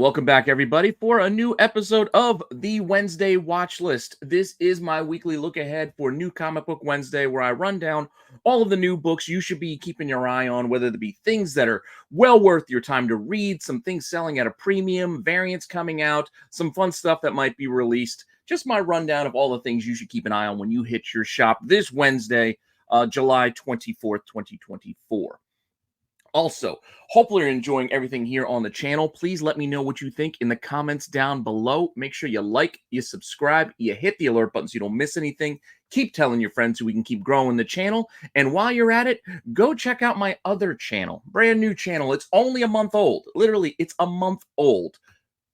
welcome back, everybody, for a new episode of the Wednesday Watch List. This is my weekly look ahead for New Comic Book Wednesday, where I run down all of the new books you should be keeping your eye on, whether they be things that are well worth your time to read, some things selling at a premium, variants coming out, some fun stuff that might be released. Just my rundown of all the things you should keep an eye on when you hit your shop this Wednesday, July 24th, 2024. Also, hopefully you're enjoying everything here on the channel. Please let me know what you think in the comments down below. Make sure you like, you subscribe, you hit the alert button so you don't miss anything. Keep telling your friends so we can keep growing the channel. And while you're at it, go check out my other channel, brand new channel. It's only a month old. Literally, it's a month old.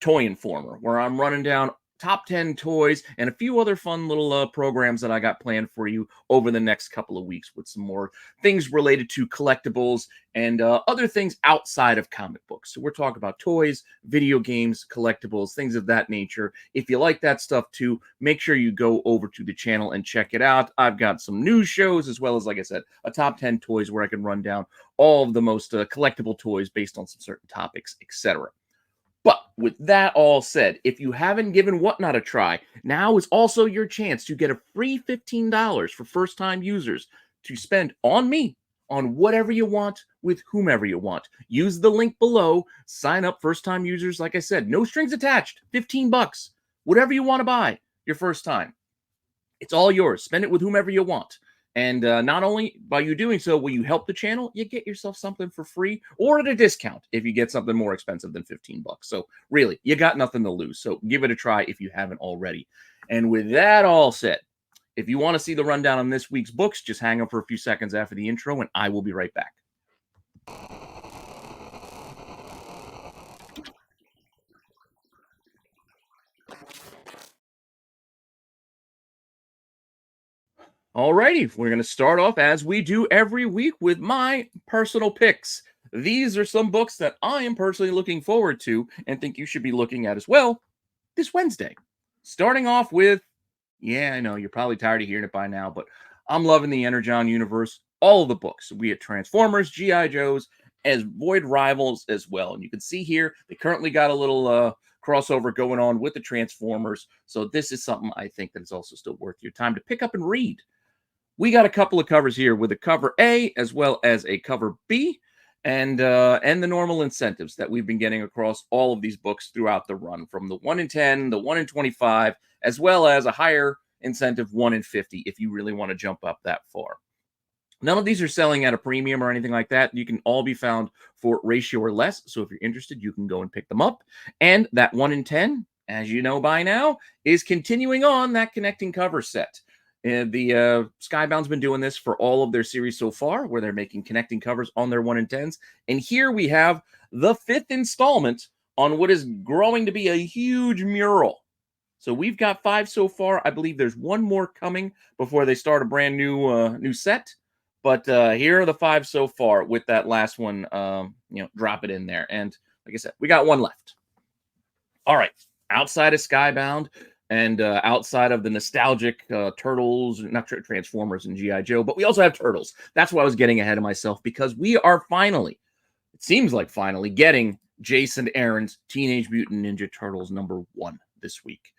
Toy Informer, where I'm running down top 10 toys and a few other fun little programs that I got planned for you over the next couple of weeks with some more things related to collectibles and other things outside of comic books. So we're talking about toys, video games, collectibles, things of that nature. If you like that stuff too, make sure you go over to the channel and check it out. I've got some news shows as well as, like I said, a top 10 toys where I can run down all of the most collectible toys based on some certain topics, etc. But with that all said, if you haven't given Whatnot a try, now is also your chance to get a free $15 for first-time users to spend on me, on whatever you want, with whomever you want. Use the link below, sign up first-time users, like I said, no strings attached, 15 bucks, whatever you want to buy your first time. It's all yours. Spend it with whomever you want. And not only by you doing so will you help the channel, you get yourself something for free or at a discount if you get something more expensive than 15 bucks. So really, you got nothing to lose. So give it a try if you haven't already. And with that all said, if you want to see the rundown on this week's books, just hang up for a few seconds after the intro and I will be right back. Alrighty, we're going to start off as we do every week with my personal picks. These are some books that I am personally looking forward to and think you should be looking at as well this Wednesday. Starting off with, yeah, I know you're probably tired of hearing it by now, but I'm loving the Energon universe. All of the books, be it Transformers, G.I. Joes, as Void Rivals as well. And you can see here, they currently got a little crossover going on with the Transformers. So this is something I think that is also still worth your time to pick up and read. We got a couple of covers here with a cover A as well as a cover B and the normal incentives that we've been getting across all of these books throughout the run, from the 1 in 10, the 1 in 25, as well as a higher incentive 1 in 50 if you really want to jump up that far. None of these are selling at a premium or anything like that. You can all be found for ratio or less. So if you're interested, you can go and pick them up. And that 1 in 10, as you know by now, is continuing on that connecting cover set. And the Skybound's been doing this for all of their series so far, where they're making connecting covers on their 1 in 10s. And here we have the 5th installment on what is growing to be a huge mural. So we've got 5 so far. I believe there's 1 more coming before they start a brand new set. But here are the 5 so far with that last one, drop it in there. And like I said, we got 1 left. All right, outside of Skybound, and outside of the nostalgic Turtles, not Transformers and G.I. Joe, but we also have Turtles. That's why I was getting ahead of myself, because we are finally, it seems like finally, getting Jason Aaron's Teenage Mutant Ninja Turtles #1 this week.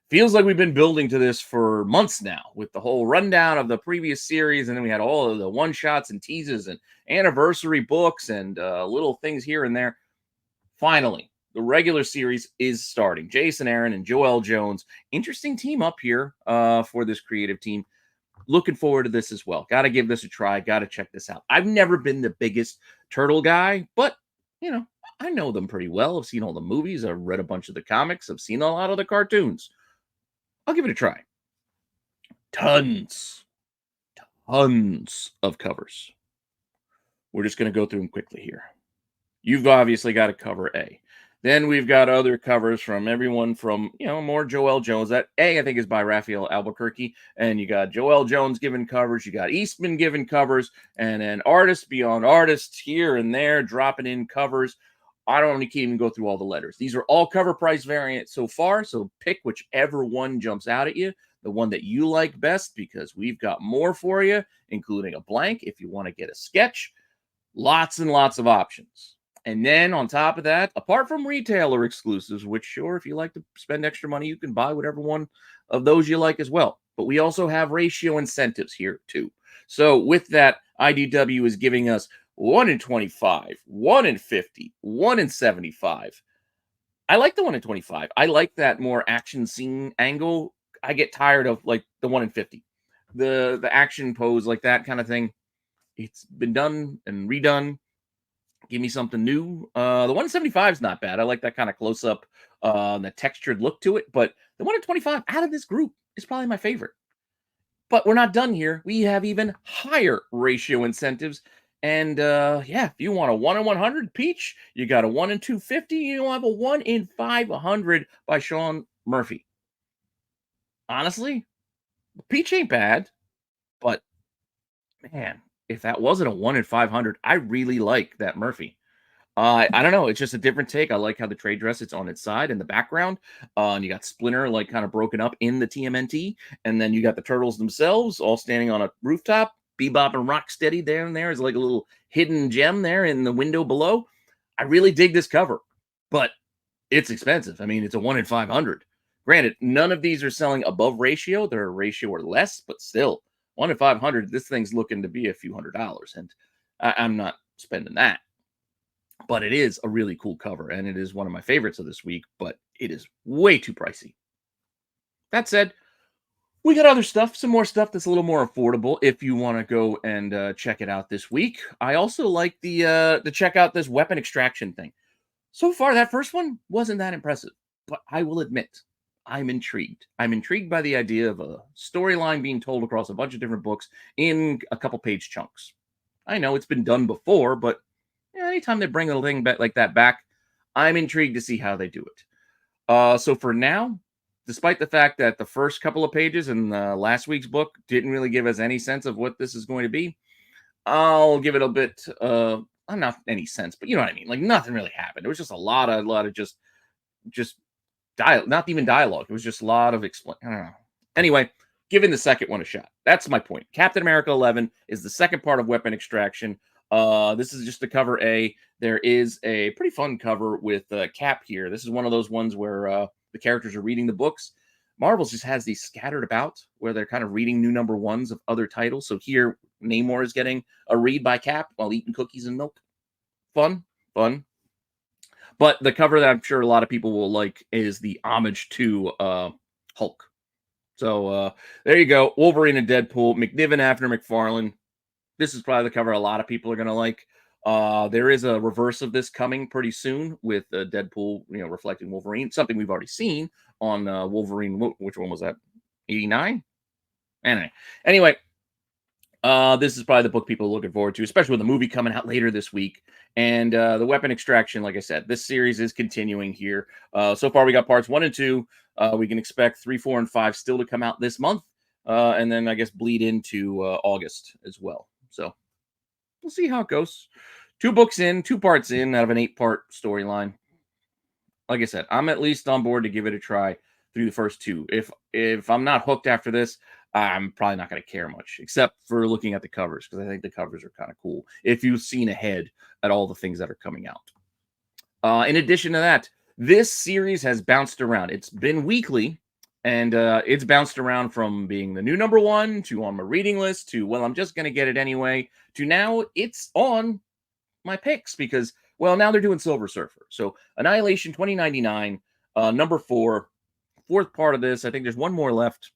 Feels like we've been building to this for months now with the whole rundown of the previous series, and then we had all of the one-shots and teases and anniversary books and little things here and there. Finally, the regular series is starting. Jason Aaron and Joel Jones. Interesting team up here for this creative team. Looking forward to this as well. Got to give this a try. Got to check this out. I've never been the biggest Turtle guy, but, I know them pretty well. I've seen all the movies. I've read a bunch of the comics. I've seen a lot of the cartoons. I'll give it a try. Tons of covers. We're just going to go through them quickly here. You've obviously got a cover A. Then we've got other covers from everyone from, more Joel Jones. That A, I think, is by Raphael Albuquerque. And you got Joel Jones giving covers. You got Eastman giving covers. And then artists beyond artists here and there dropping in covers. I don't even go through all the letters. These are all cover price variants so far. So pick whichever one jumps out at you, the one that you like best, because we've got more for you, including a blank if you want to get a sketch. Lots and lots of options. And then on top of that, apart from retailer exclusives, which sure, if you like to spend extra money, you can buy whatever one of those you like as well. But we also have ratio incentives here too. So with that, IDW is giving us 1 in 25, 1 in 50, 1 in 75. I like the 1 in 25. I like that more action scene angle. I get tired of like the 1 in 50. The action pose like that kind of thing. It's been done and redone. Give me something new. The 175 is not bad. I like that kind of close up, the textured look to it. But the 125 out of this group is probably my favorite. But we're not done here. We have even higher ratio incentives. And yeah, if you want a 1 in 100 Peach, you got a 1 in 250. You have a 1 in 500 by Sean Murphy. Honestly, Peach ain't bad, but man, if that wasn't a 1 in 500, I really like that Murphy. I don't know. It's just a different take. I like how the trade dress it's on its side in the background. And you got Splinter like kind of broken up in the TMNT, and then you got the turtles themselves all standing on a rooftop. Bebop and Rocksteady down there is like a little hidden gem there in the window below. I really dig this cover, but it's expensive. I mean, it's a 1 in 500. Granted, none of these are selling above ratio. They're a ratio or less, but still 1 in 500. This thing's looking to be a few $100s, and I'm not spending that. But it is a really cool cover, and it is one of my favorites of this week, but it is way too pricey. That said, we got other stuff, some more stuff that's a little more affordable if you want to go and check it out this week. I also like to check out this weapon extraction thing. So far, that first one wasn't that impressive, but I will admit, I'm intrigued. I'm intrigued by the idea of a storyline being told across a bunch of different books in a couple page chunks. I know it's been done before, but anytime they bring a thing back like that back, I'm intrigued to see how they do it. So for now, despite the fact that the first couple of pages in last week's book didn't really give us any sense of what this is going to be, I'll give it a bit. Not any sense, but you know what I mean. Like nothing really happened. It was just a lot of just dialogue, not even dialogue. It was just a lot of explain. I don't know. Anyway, giving the second one a shot. That's my point. Captain America 11 is the second part of Weapon Extraction. This is just the cover A. There is a pretty fun cover with Cap here. This is one of those ones where the characters are reading the books. Marvel's just has these scattered about where they're kind of reading new number ones of other titles. So here, Namor is getting a read by Cap while eating cookies and milk. Fun. But the cover that I'm sure a lot of people will like is the homage to Hulk. So there you go. Wolverine and Deadpool, McNiven after McFarlane. This is probably the cover a lot of people are going to like. There is a reverse of this coming pretty soon with Deadpool, reflecting Wolverine. Something we've already seen on Wolverine. Which one was that? 89? Anyway, this is probably the book people are looking forward to, especially with the movie coming out later this week. And the Weapon Extraction, like I said, this series is continuing here. So far, we got parts 1 and 2. We can expect 3, 4, and 5 still to come out this month. And then, I guess, bleed into August as well. So we'll see how it goes. 2 books in, 2 parts in out of an 8-part storyline. Like I said, I'm at least on board to give it a try through the first 2. If I'm not hooked after this, I'm probably not going to care much, except for looking at the covers, because I think the covers are kind of cool if you've seen ahead at all the things that are coming out. In addition to that, this series has bounced around. It's been weekly, and it's bounced around from being the new number 1 to on my reading list to, well, I'm just going to get it anyway, to now it's on my picks because, well, now they're doing Silver Surfer. So Annihilation 2099, number 4, 4th part of this. I think there's one more left.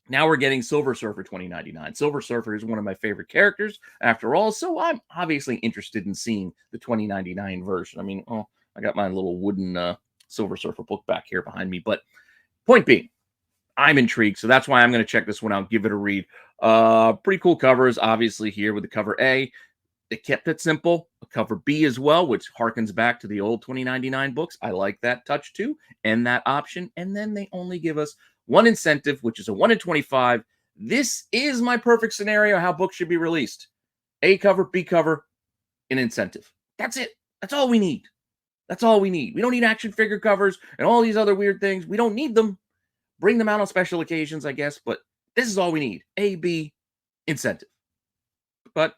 Now we're getting Silver Surfer 2099. Silver Surfer is one of my favorite characters, after all, so I'm obviously interested in seeing the 2099 version. I mean, I got my little wooden Silver Surfer book back here behind me, but point being, I'm intrigued, so that's why I'm going to check this one out, give it a read. Pretty cool covers, obviously, here with the cover A. They kept it simple. A cover B as well, which harkens back to the old 2099 books. I like that touch, too, and that option. And then they only give us 1 incentive, which is a 1 in 25. This is my perfect scenario how books should be released. A cover, B cover, an incentive. That's it. That's all we need. That's all we need. We don't need action figure covers and all these other weird things. We don't need them. Bring them out on special occasions, I guess, but this is all we need. A, B, incentive. But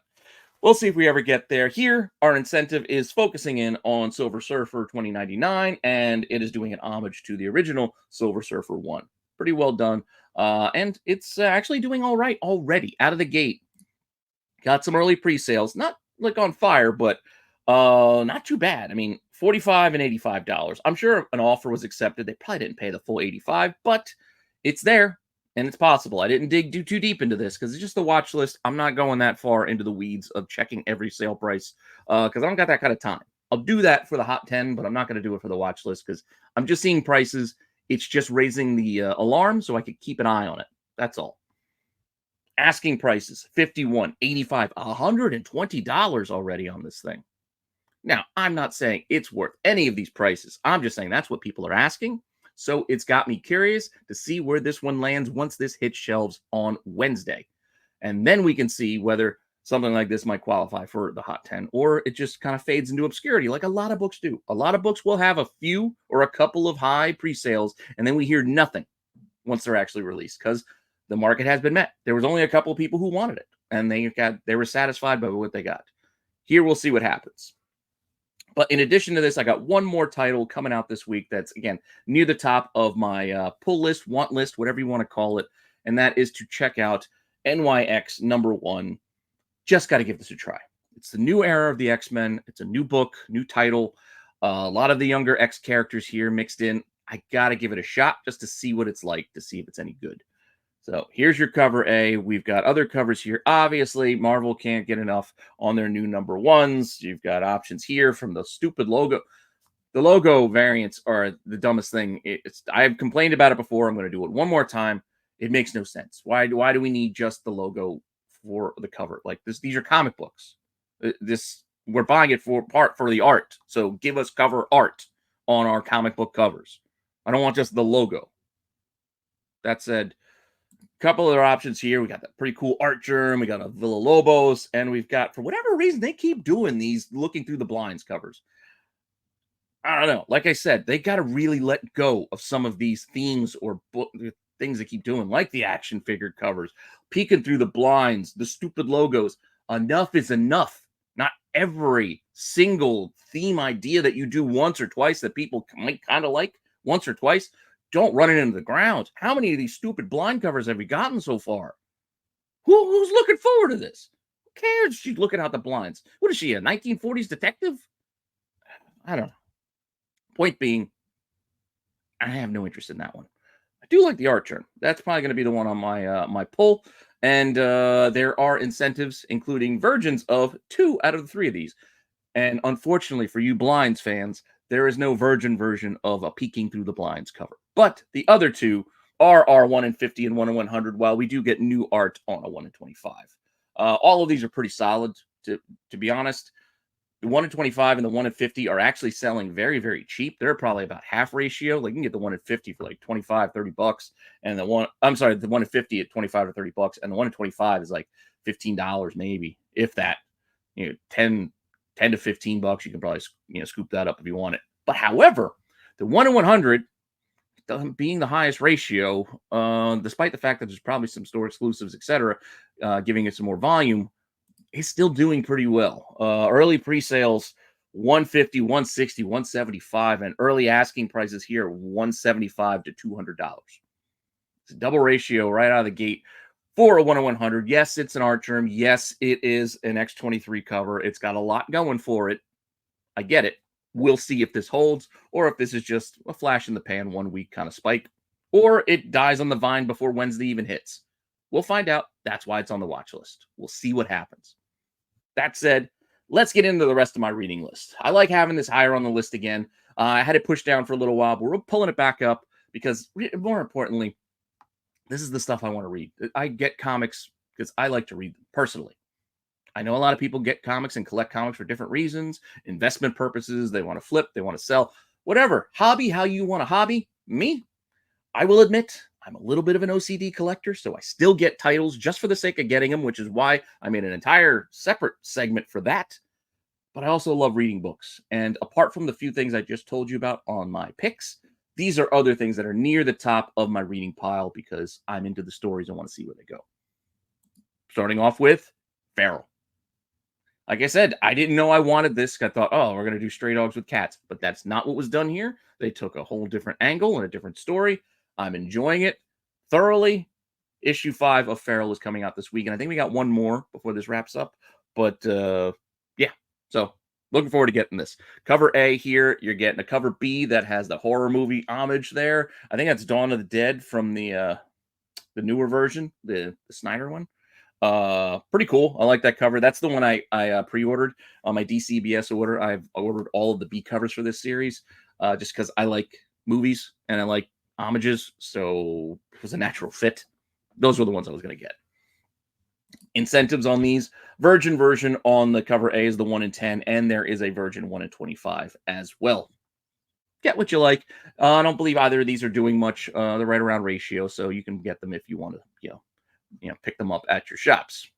We'll see if we ever get there. Here, our incentive is focusing in on Silver Surfer 2099, and it is doing an homage to the original Silver Surfer 1. Pretty well done. And it's actually doing all right already out of the gate. Got some early pre-sales, not like on fire, but not too bad. I mean, $45 and $85. I'm sure an offer was accepted. They probably didn't pay the full 85, but it's there and it's possible. I didn't dig too deep into this because it's just the watch list. I'm not going that far into the weeds of checking every sale price because I don't got that kind of time. I'll do that for the hot 10, but I'm not going to do it for the watch list because I'm just seeing prices. It's just raising the alarm so I could keep an eye on it. That's all. Asking prices, $51, $85, $120 already on this thing. Now, I'm not saying it's worth any of these prices. I'm just saying that's what people are asking. So it's got me curious to see where this one lands once this hits shelves on Wednesday. And then we can see whether something like this might qualify for the Hot 10, or it just kind of fades into obscurity like a lot of books do. A lot of books will have a few or a couple of high pre-sales, and then we hear nothing once they're actually released because the market has been met. There was only a couple of people who wanted it, and they were satisfied by what they got. Here, we'll see what happens. But in addition to this, I got one more title coming out this week that's, again, near the top of my pull list, want list, whatever you want to call it, and that is to check out NYX #1. Just got to give this a try. It's the new era of the X-Men. It's a new book, new title. A lot of the younger X characters here mixed in. I got to give it a shot just to see what it's like, to see if it's any good. So here's your cover A. We've got other covers here. Obviously, Marvel can't get enough on their new #1s. You've got options here from the stupid logo. The logo variants are the dumbest thing. I've complained about it before. I'm going to do it one more time. It makes no sense. Why do we need just the logo for the cover? Like this, these are comic books. We're buying it for the art. So give us cover art on our comic book covers. I don't want just the logo. That said, couple other options here. We got that pretty cool art germ. We got a Villa Lobos, and we've got, for whatever reason, they keep doing these looking through the blinds covers. I don't know. Like I said, they got to really let go of some of these themes or things they keep doing, like the action figure covers, peeking through the blinds, the stupid logos. Enough is enough. Not every single theme idea that you do once or twice that people might kind of like once or twice. Don't run it into the ground. How many of these stupid blind covers have we gotten so far? Who's looking forward to this? Who cares? She's looking out the blinds. What is she, a 1940s detective? I don't know. Point being, I have no interest in that one. I do like the art turn. That's probably going to be the one on my pull. And there are incentives, including versions of 2 out of the 3 of these. And unfortunately for you blinds fans, there is no virgin version of a peeking through the blinds cover. But the other 2 are our 1 in 50 and 1 in 100, while we do get new art on a 1 in 25. All of these are pretty solid, to be honest. The 1 in 25 and the 1 in 50 are actually selling very, very cheap. They're probably about half ratio. Like you can get the 1 in 50 for like 25, 30 bucks. And the 1 in 50 at 25 or 30 bucks. And the 1 in 25 is like $15 maybe, if that. 10 to 15 bucks. You can probably, scoop that up if you want it. But however, the 1 in 100, being the highest ratio, despite the fact that there's probably some store exclusives, etc., giving it some more volume, is still doing pretty well. Early pre-sales, 150, 160, 175, and early asking prices here, $175 to $200. It's a double ratio right out of the gate for a 1 in 100. Yes, it's an art germ. Yes, it is an X23 cover. It's got a lot going for it. I get it. We'll see if this holds, or if this is just a flash in the pan 1 week kind of spike, or it dies on the vine before Wednesday even hits. We'll find out. That's why it's on the watch list. We'll see what happens. That said, let's get into the rest of my reading list. I like having this higher on the list again. I had it pushed down for a little while, but we're pulling it back up because, more importantly, this is the stuff I want to read. I get comics because I like to read them personally. I know a lot of people get comics and collect comics for different reasons, investment purposes. They want to flip, they want to sell, whatever. Hobby, how you want a hobby. Me, I will admit, I'm a little bit of an OCD collector, so I still get titles just for the sake of getting them, which is why I made an entire separate segment for that. But I also love reading books. And apart from the few things I just told you about on my picks, these are other things that are near the top of my reading pile because I'm into the stories and want to see where they go. Starting off with Feral. Like I said, I didn't know I wanted this. I thought, oh, we're going to do Stray Dogs with Cats. But that's not what was done here. They took a whole different angle and a different story. I'm enjoying it thoroughly. Issue 5 of Feral is coming out this week. And I think we got one more before this wraps up. But yeah, so looking forward to getting this. Cover A here, you're getting a cover B that has the horror movie Homage there. I think that's Dawn of the Dead from the newer version, the Snyder one. Pretty cool. I like that cover. That's the one I pre-ordered on my DCBS order. I've ordered all of the B covers for this series just because I like movies and I like homages, so it was a natural fit. Those were the ones I was going to get. Incentives on these. Virgin version on the cover A is the 1 in 10, and there is a Virgin 1 in 25 as well. Get what you like. I don't believe either of these are doing much. They're right around ratio, so you can get them if you want to, pick them up at your shops.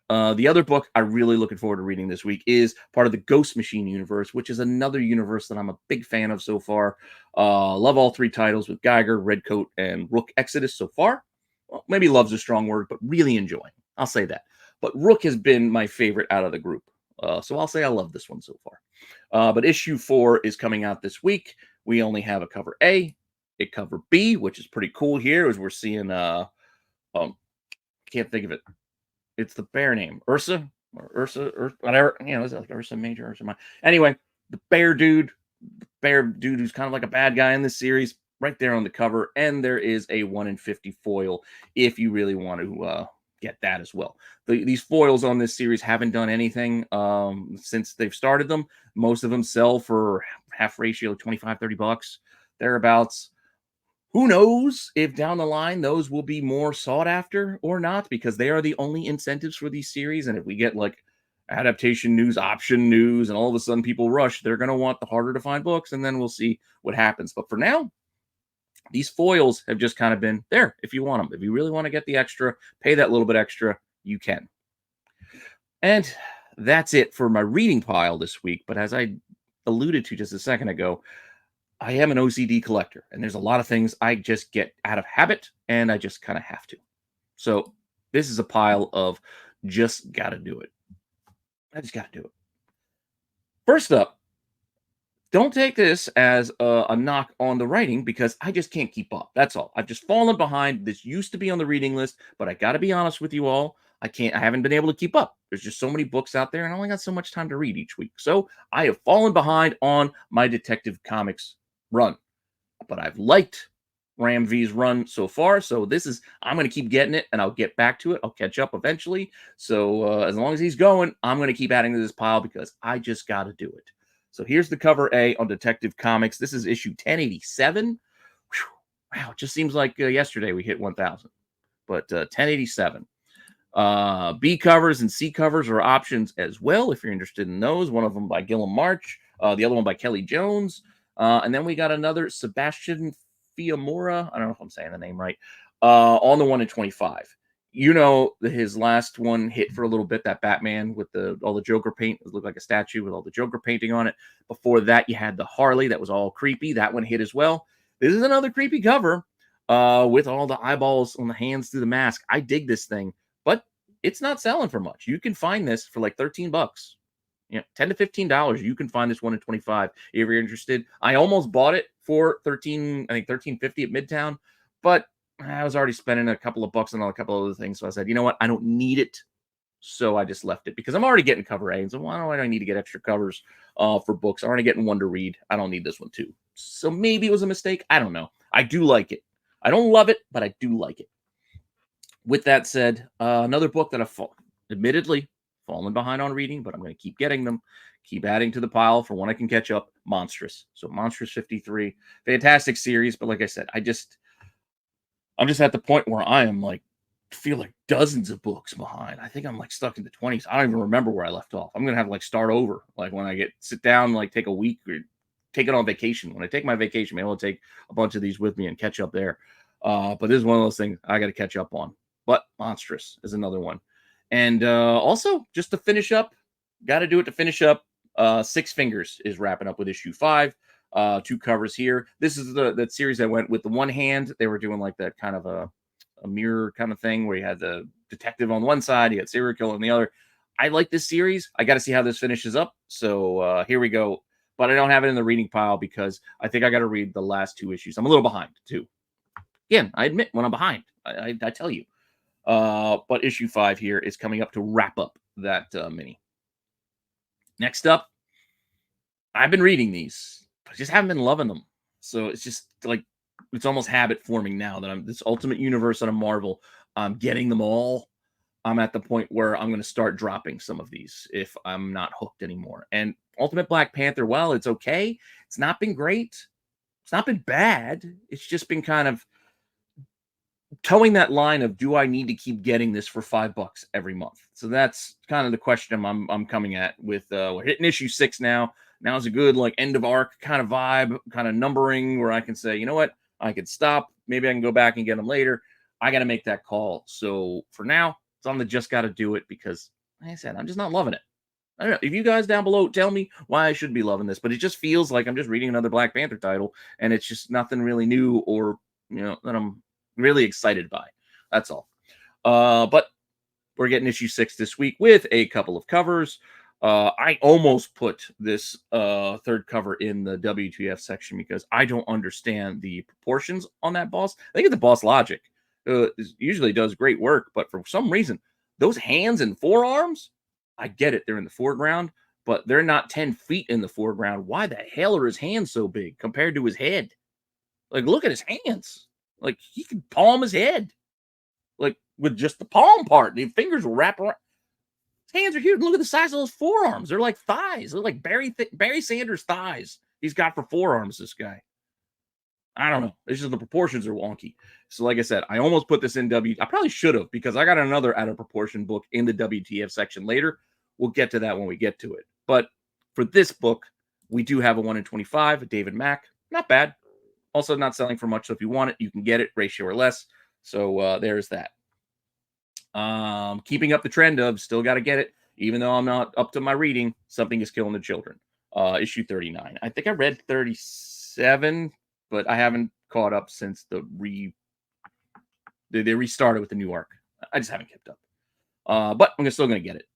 The other book I'm really looking forward to reading this week is part of the Ghost Machine universe, which is another universe that I'm a big fan of so far. Love all 3 titles with Geiger, Redcoat, and Rook Exodus so far. Well, maybe love's a strong word, but really enjoying. I'll say that. But Rook has been my favorite out of the group. So I'll say I love this one so far. But issue 4 is coming out this week. We only have a cover A, a cover B, which is pretty cool here as we're seeing can't think of it. It's the bear name. Ursa or whatever. Is it like Ursa Major, Ursa Minor? Anyway, the bear dude who's kind of like a bad guy in this series, right there on the cover. And there is a 1 in 50 foil if you really want to get that as well. These foils on this series haven't done anything since they've started them. Most of them sell for half ratio, 25, 30 bucks, thereabouts. Who knows if down the line those will be more sought after or not, because they are the only incentives for these series. And if we get like adaptation news, option news, and all of a sudden people rush, they're going to want the harder to find books, and then we'll see what happens. But for now, these foils have just kind of been there if you want them. If you really want to get the extra, pay that little bit extra, you can. And that's it for my reading pile this week. But as I alluded to just a second ago, I am an OCD collector, and there's a lot of things I just get out of habit, and I just kind of have to. So this is a pile of just got to do it. I just got to do it. First up, don't take this as a knock on the writing, because I just can't keep up. That's all. I've just fallen behind. This used to be on the reading list, but I got to be honest with you all. I haven't been able to keep up. There's just so many books out there, and I only got so much time to read each week. So I have fallen behind on my Detective Comics run, but I've liked Ram V's run so far. So I'm going to keep getting it, and I'll get back to it. I'll catch up eventually. So as long as he's going, I'm going to keep adding to this pile because I just got to do it. So here's the cover A on Detective Comics. This is issue 1087. Whew. Wow, it just seems like yesterday we hit 1,000, but 1087. B covers and C covers are options as well if you're interested in those. One of them by Gilliam March, the other one by Kelly Jones. And then we got another Sebastian Fiamora. I don't know if I'm saying the name right. On the 1 in 25. His last one hit for a little bit, that Batman with all the Joker paint. It looked like a statue with all the Joker painting on it. Before that, you had the Harley that was all creepy. That one hit as well. This is another creepy cover with all the eyeballs on the hands through the mask. I dig this thing, but it's not selling for much. You can find this for like 13 bucks. $10 to $15. You can find this 1 in 25 if you're interested. I almost bought it for $13.50 at Midtown, but I was already spending a couple of bucks on a couple of other things. So I said, you know what? I don't need it. So I just left it because I'm already getting cover A. And so why do I need to get extra covers for books? I'm already getting one to read. I don't need this one too. So maybe it was a mistake. I don't know. I do like it. I don't love it, but I do like it. With that said, another book that I've admittedly fallen behind on reading, but I'm going to keep getting them, keep adding to the pile for when I can catch up. Monstrous. So Monstrous 53, fantastic series. But like I said, I'm just at the point where I am feel like dozens of books behind. I think I'm stuck in the 20s. I don't even remember where I left off. I'm going to have to start over. When I sit down, take a week or take it on vacation. When I take my vacation, maybe I'll take a bunch of these with me and catch up there. But this is one of those things I got to catch up on. But Monstrous is another one. And also, just to finish up, got to do it to finish up. Six Fingers is wrapping up with issue 5. 2 covers here. This is that series that went with the one hand. They were doing that kind of a mirror kind of thing where you had the detective on one side, you had serial killer on the other. I like this series. I got to see how this finishes up. So here we go. But I don't have it in the reading pile because I think I got to read the last 2 issues. I'm a little behind too. Again, I admit when I'm behind. I tell you. But issue 5 here is coming up to wrap up that mini. Next up, I've been reading these, but I just haven't been loving them. So it's just like it's almost habit forming now that I'm this Ultimate Universe on a Marvel. I'm getting them all. I'm at the point where I'm going to start dropping some of these if I'm not hooked anymore. And Ultimate Black Panther, well, it's okay. It's not been great. It's not been bad. It's just been kind of towing that line of, do I need to keep getting this for $5 every month? So that's kind of the question I'm coming at with, we're hitting issue 6 now. Now is a good like end of arc kind of vibe, kind of numbering where I can say, you know what, I could stop. Maybe I can go back and get them later. I got to make that call. So for now, it's on the just got to do it because, like I said, I'm just not loving it. I don't know. If you guys down below tell me why I should be loving this, but it just feels like I'm just reading another Black Panther title and it's just nothing really new or, that I'm really excited by. That's all. But we're getting issue 6 this week with a couple of covers. I almost put this third cover in the WTF section because I don't understand the proportions on that boss. I think it's the boss logic. Usually does great work, but for some reason, those hands and forearms, I get it. They're in the foreground, but they're not 10 feet in the foreground. Why the hell are his hands so big compared to his head? Like, look at his hands. Like, he can palm his head. Like, with just the palm part. The fingers will wrap around. His hands are huge. Look at the size of those forearms. They're like thighs. They're like Barry Sanders thighs. He's got for forearms, this guy. I don't know. It's just the proportions are wonky. So, like I said, I almost put this in I probably should have because I got another out of proportion book in the WTF section later. We'll get to that when we get to it. But for this book, we do have a 1 in 25, a David Mack. Not bad. Also not selling for much. So if you want it, you can get it, ratio or less. So there's that. Keeping up the trend of still got to get it. Even though I'm not up to my reading, Something is Killing the Children. Issue 39. I think I read 37, but I haven't caught up since they restarted with the new arc. I just haven't kept up. But I'm still going to get it.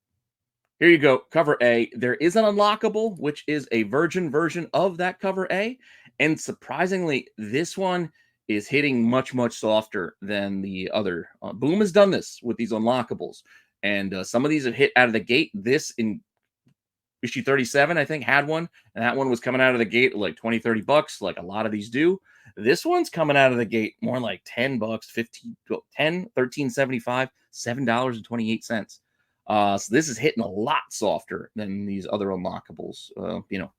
Here you go. Cover A. There is an unlockable, which is a virgin version of that cover A. And surprisingly, this one is hitting much, much softer than the other. Boom has done this with these unlockables. And some of these have hit out of the gate. This in issue 37, I think, had one. And that one was coming out of the gate like 20, 30 bucks, like a lot of these do. This one's coming out of the gate more like 10 bucks, 15, 10, 13.75, $7.28. So this is hitting a lot softer than these other unlockables,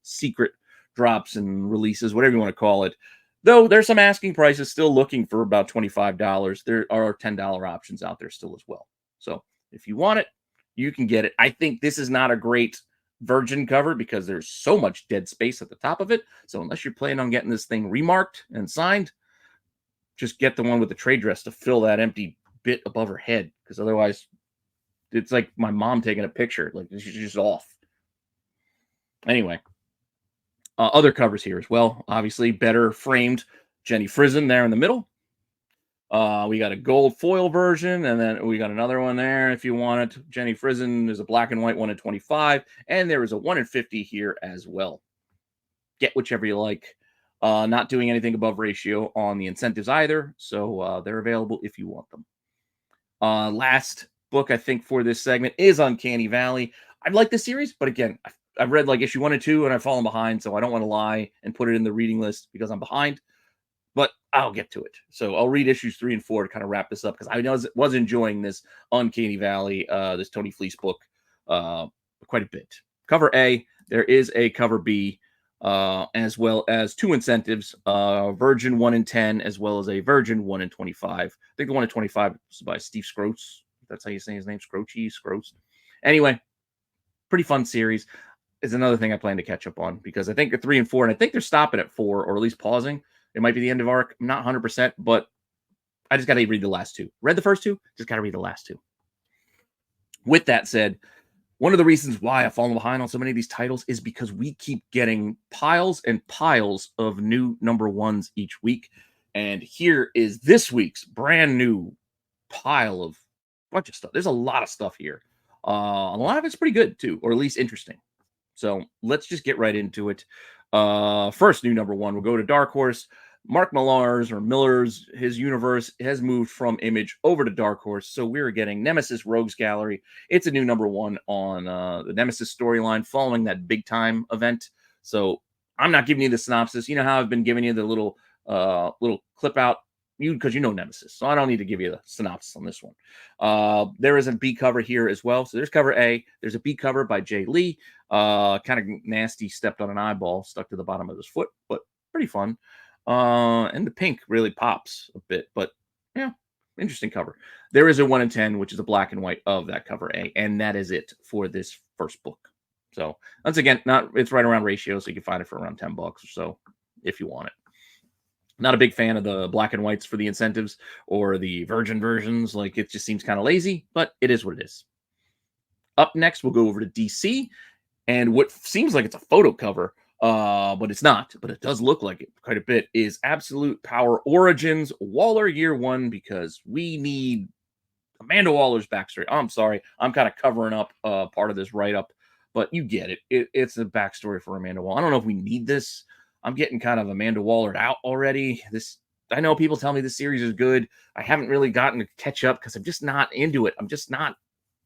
secret drops and releases, whatever you want to call it. Though there's some asking prices still looking for about $25. There are $10 options out there still as well. So if you want it, you can get it. I think this is not a great virgin cover because there's so much dead space at the top of it. So unless you're planning on getting this thing remarked and signed, just get the one with the trade dress to fill that empty bit above her head, because otherwise it's like my mom taking a picture. Like, she's just off. Anyway, other covers here as well. Obviously, better framed Jenny Frison there in the middle. We got a gold foil version, and then we got another one there if you want it. Jenny Frison is a black and white 1 in 25, and there is a 1 in 50 here as well. Get whichever you like. Not doing anything above ratio on the incentives either, so they're available if you want them. Last book, I think, for this segment is Uncanny Valley. I like this series, but again, I've read like issue 1 and 2, and I've fallen behind, so I don't want to lie and put it in the reading list because I'm behind. But I'll get to it. So I'll read issues 3 and 4 to kind of wrap this up because I was enjoying this Uncanny Valley, this Tony Fleece book, quite a bit. Cover A, there is a cover B, as well as 2 incentives, Virgin 1 in 10, as well as a Virgin 1 in 25. I think the 1 in 25 is by Steve Scroats. That's how you say his name, Scroats. Anyway, pretty fun series. Is another thing I plan to catch up on because I think they're 3 and 4, and I think they're stopping at 4 or at least pausing. It might be the end of arc. I'm not 100%, but I just got to read the last 2. Read the first 2, just got to read the last 2. With that said, one of the reasons why I've fallen behind on so many of these titles is because we keep getting piles and piles of new number 1s each week. And here is this week's brand new pile of bunch of stuff. There's a lot of stuff here. A lot of it's pretty good too, or at least interesting. So let's just get right into it. First new number one, we'll go to Dark Horse. Mark Millar's his universe has moved from Image over to Dark Horse. So we're getting Nemesis Rogues Gallery. It's a new number one on the Nemesis storyline following that big time event. So I'm not giving you the synopsis. You know how I've been giving you the little clip out, because you know Nemesis. So I don't need to give you the synopsis on this one. There is a B cover here as well. So there's cover A. There's a B cover by Jay Lee. Kind of nasty, stepped on an eyeball, stuck to the bottom of his foot, but pretty fun. And the pink really pops a bit, but yeah, interesting cover. There is a 1 in 10, which is a black and white of that cover A, and that is it for this first book. So once again, it's right around ratio, so you can find it for around $10 or so if you want it. Not a big fan of the black and whites for the incentives or the virgin versions. Like, it just seems kind of lazy, but it is what it is. Up next, we'll go over to DC, and what seems like it's a photo cover, but it's not, but it does look like it quite a bit, is Absolute Power Origins Waller Year One, because we need Amanda Waller's backstory. I'm sorry, I'm kind of covering up part of this write-up, but you get it. It's a backstory for Amanda Waller. I don't know if we need this. I'm getting kind of Amanda Wallered out already. I know people tell me this series is good. I haven't really gotten to catch up because I'm just not into it. I'm just not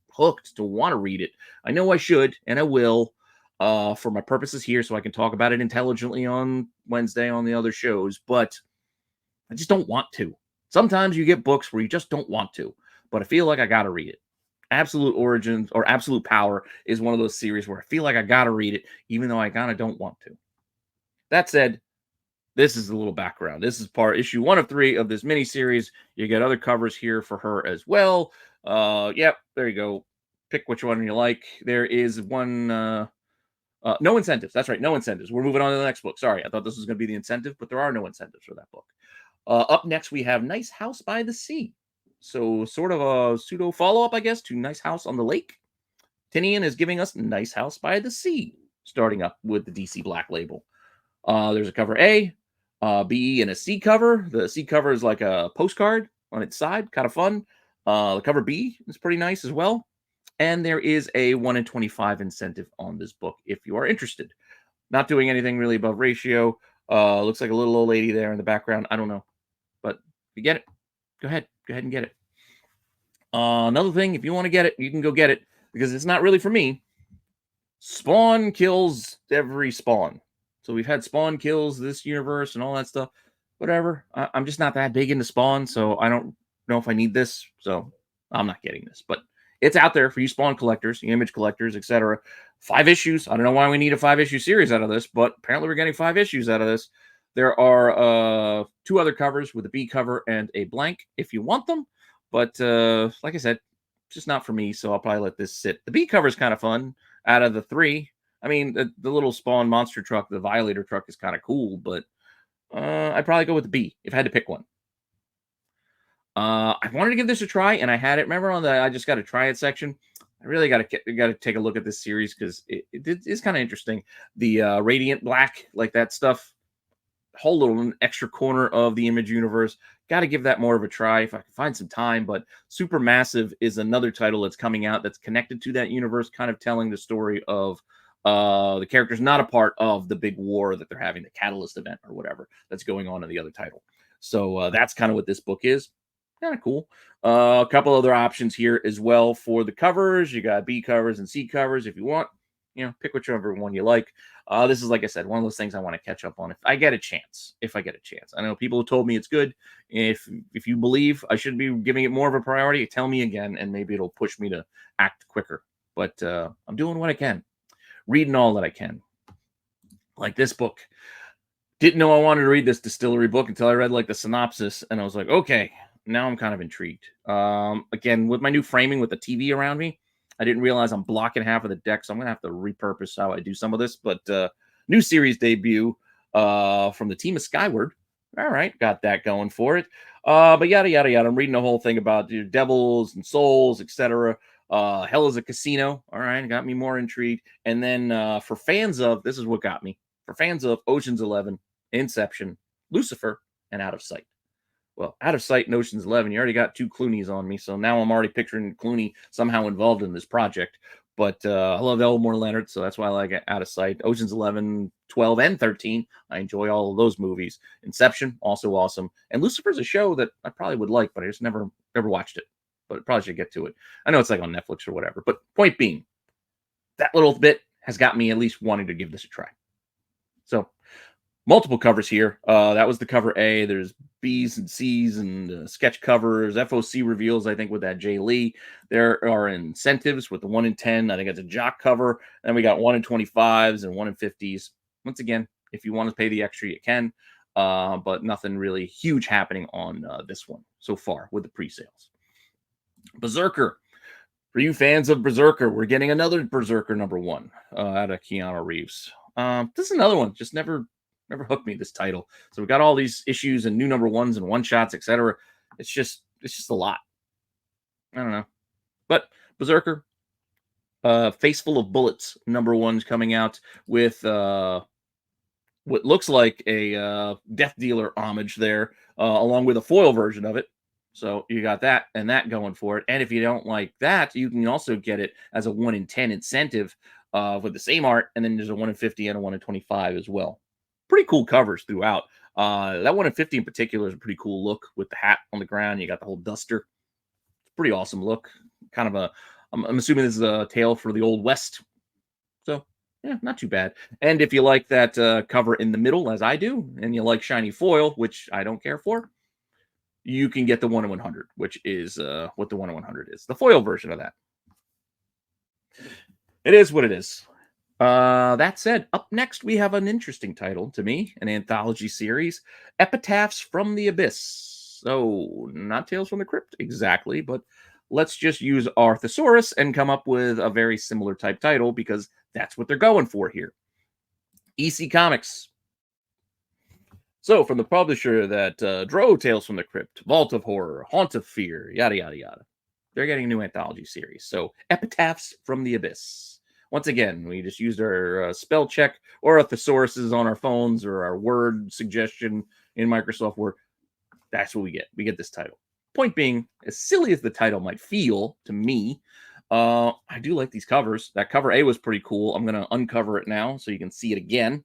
hooked to want to read it. I know I should, and I will, for my purposes here, so I can talk about it intelligently on Wednesday on the other shows, but I just don't want to. Sometimes you get books where you just don't want to, but I feel like I got to read it. Absolute Origins or Absolute Power is one of those series where I feel like I got to read it, even though I kind of don't want to. That said, this is a little background. This is issue 1 of 3 of this miniseries. You get other covers here for her as well. Yep, there you go. Pick which one you like. There is one. No incentives. That's right, no incentives. We're moving on to the next book. Sorry, I thought this was going to be the incentive, but there are no incentives for that book. Up next, we have Nice House by the Sea. So sort of a pseudo follow-up, I guess, to Nice House on the Lake. Tinian is giving us Nice House by the Sea, starting up with the DC Black label. There's a cover A, B, and a C cover. The C cover is like a postcard on its side, kind of fun. The cover B is pretty nice as well. And there is a 1 in 25 incentive on this book if you are interested. Not doing anything really above ratio. Looks like a little old lady there in the background. I don't know. But if you get it, go ahead and get it. Another thing, if you want to get it, you can go get it, because it's not really for me. Spawn kills every Spawn. So we've had Spawn kills this universe and all that stuff. Whatever. I'm just not that big into Spawn, so I don't know if I need this. So I'm not getting this. But it's out there for you Spawn collectors, Image collectors, etc. 5 issues. I don't know why we need a 5-issue series out of this, but apparently we're getting 5 issues out of this. There are 2 other covers with a B cover and a blank if you want them. But like I said, it's just not for me, so I'll probably let this sit. The B cover is kind of fun out of the 3. I mean, the little Spawn monster truck, the Violator truck, is kind of cool, but I'd probably go with the B if I had to pick one. I wanted to give this a try, and I had it. Remember on the I just got to try it section? I really got to take a look at this series, because it is kind of interesting. The Radiant Black, like that stuff, whole little extra corner of the Image universe. Got to give that more of a try if I can find some time. But Supermassive is another title that's coming out that's connected to that universe, kind of telling the story of the characters not a part of the big war that they're having, the Catalyst event or whatever that's going on in the other title. So that's kind of what this book is. Kind of cool. A couple other options here as well for the covers. You got B covers and C covers if you want. Pick whichever one you like. This is, like I said, one of those things I want to catch up on if I get a chance. I know people have told me it's good. If you believe I should be giving it more of a priority, tell me again, and maybe it'll push me to act quicker. But I'm doing what I can. Reading all that I can. Like this book. Didn't know I wanted to read this distillery book until I read like the synopsis, and I was like, okay, now I'm kind of intrigued. Again, with my new framing with the TV around me, I didn't realize I'm blocking half of the deck, so I'm going to have to repurpose how I do some of this. But new series debut from the team of Skyward. All right, got that going for it. But yada, yada, yada. I'm reading the whole thing about devils and souls, etc. Hell is a Casino. All right, got me more intrigued. And then for fans of, this is what got me. For fans of Ocean's 11, Inception, Lucifer, and Out of Sight. Well, Out of Sight and Ocean's 11, you already got two Clooney's on me, so now I'm already picturing Clooney somehow involved in this project. But I love Elmore Leonard, so that's why I like Out of Sight. Ocean's 11, 12, and 13. I enjoy all of those movies. Inception, also awesome. And Lucifer's a show that I probably would like, but I just never watched it. But probably should get to it. I know it's like on Netflix or whatever. But point being, that little bit has got me at least wanting to give this a try. So multiple covers here. That was the cover A. There's B's and C's and sketch covers, FOC reveals, I think, with that Jay Lee. There are incentives with the 1 in 10. I think it's a jock cover. Then we got 1 in 25s and 1 in 50s. Once again, if you want to pay the extra, you can. But nothing really huge happening on this one so far with the pre-sales. Berserker. For you fans of Berserker, we're getting another Berserker #1 out of Keanu Reeves. This is another one. Just never hooked me, this title. So we got all these issues and new #1s and one shots, etc. It's just a lot. I don't know. But Berserker, Face Full of Bullets #1's coming out with what looks like a Death Dealer homage there, along with a foil version of it. So you got that and that going for it. And if you don't like that, you can also get it as a 1 in 10 incentive with the same art. And then there's a 1 in 50 and a 1 in 25 as well. Pretty cool covers throughout. That 1 in 50 in particular is a pretty cool look with the hat on the ground. You got the whole duster. It's a pretty awesome look. Kind of a, I'm assuming this is a tale for the Old West. So yeah, not too bad. And if you like that cover in the middle, as I do, and you like shiny foil, which I don't care for, you can get the 1 in 100, which is what the 1 in 100 is. The foil version of that. It is what it is. That said, up next, we have an interesting title to me, an anthology series, Epitaphs from the Abyss. So, not Tales from the Crypt exactly, but let's just use our thesaurus and come up with a very similar type title because that's what they're going for here. EC Comics. So, from the publisher that drove Tales from the Crypt, Vault of Horror, Haunt of Fear, yada, yada, yada. They're getting a new anthology series. So, Epitaphs from the Abyss. Once again, we just used our spell check or our thesauruses on our phones or our word suggestion in Microsoft Word. That's what we get. We get this title. Point being, as silly as the title might feel to me, I do like these covers. That cover A was pretty cool. I'm going to uncover it now so you can see it again.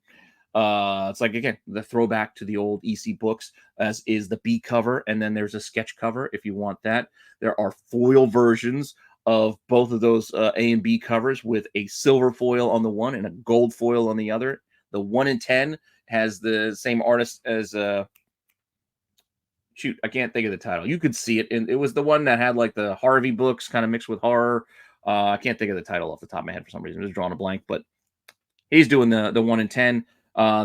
It's like, again, the throwback to the old EC books, as is the B cover. And then there's a sketch cover if you want that. There are foil versions of both of those A and B covers with a silver foil on the one and a gold foil on the other. The 1 in 10 has the same artist as shoot, I can't think of the title. You could see it, and it was the one that had like the Harvey books kind of mixed with horror. I can't think of the title off the top of my head for some reason. I'm just drawing a blank, but he's doing the 1 in 10.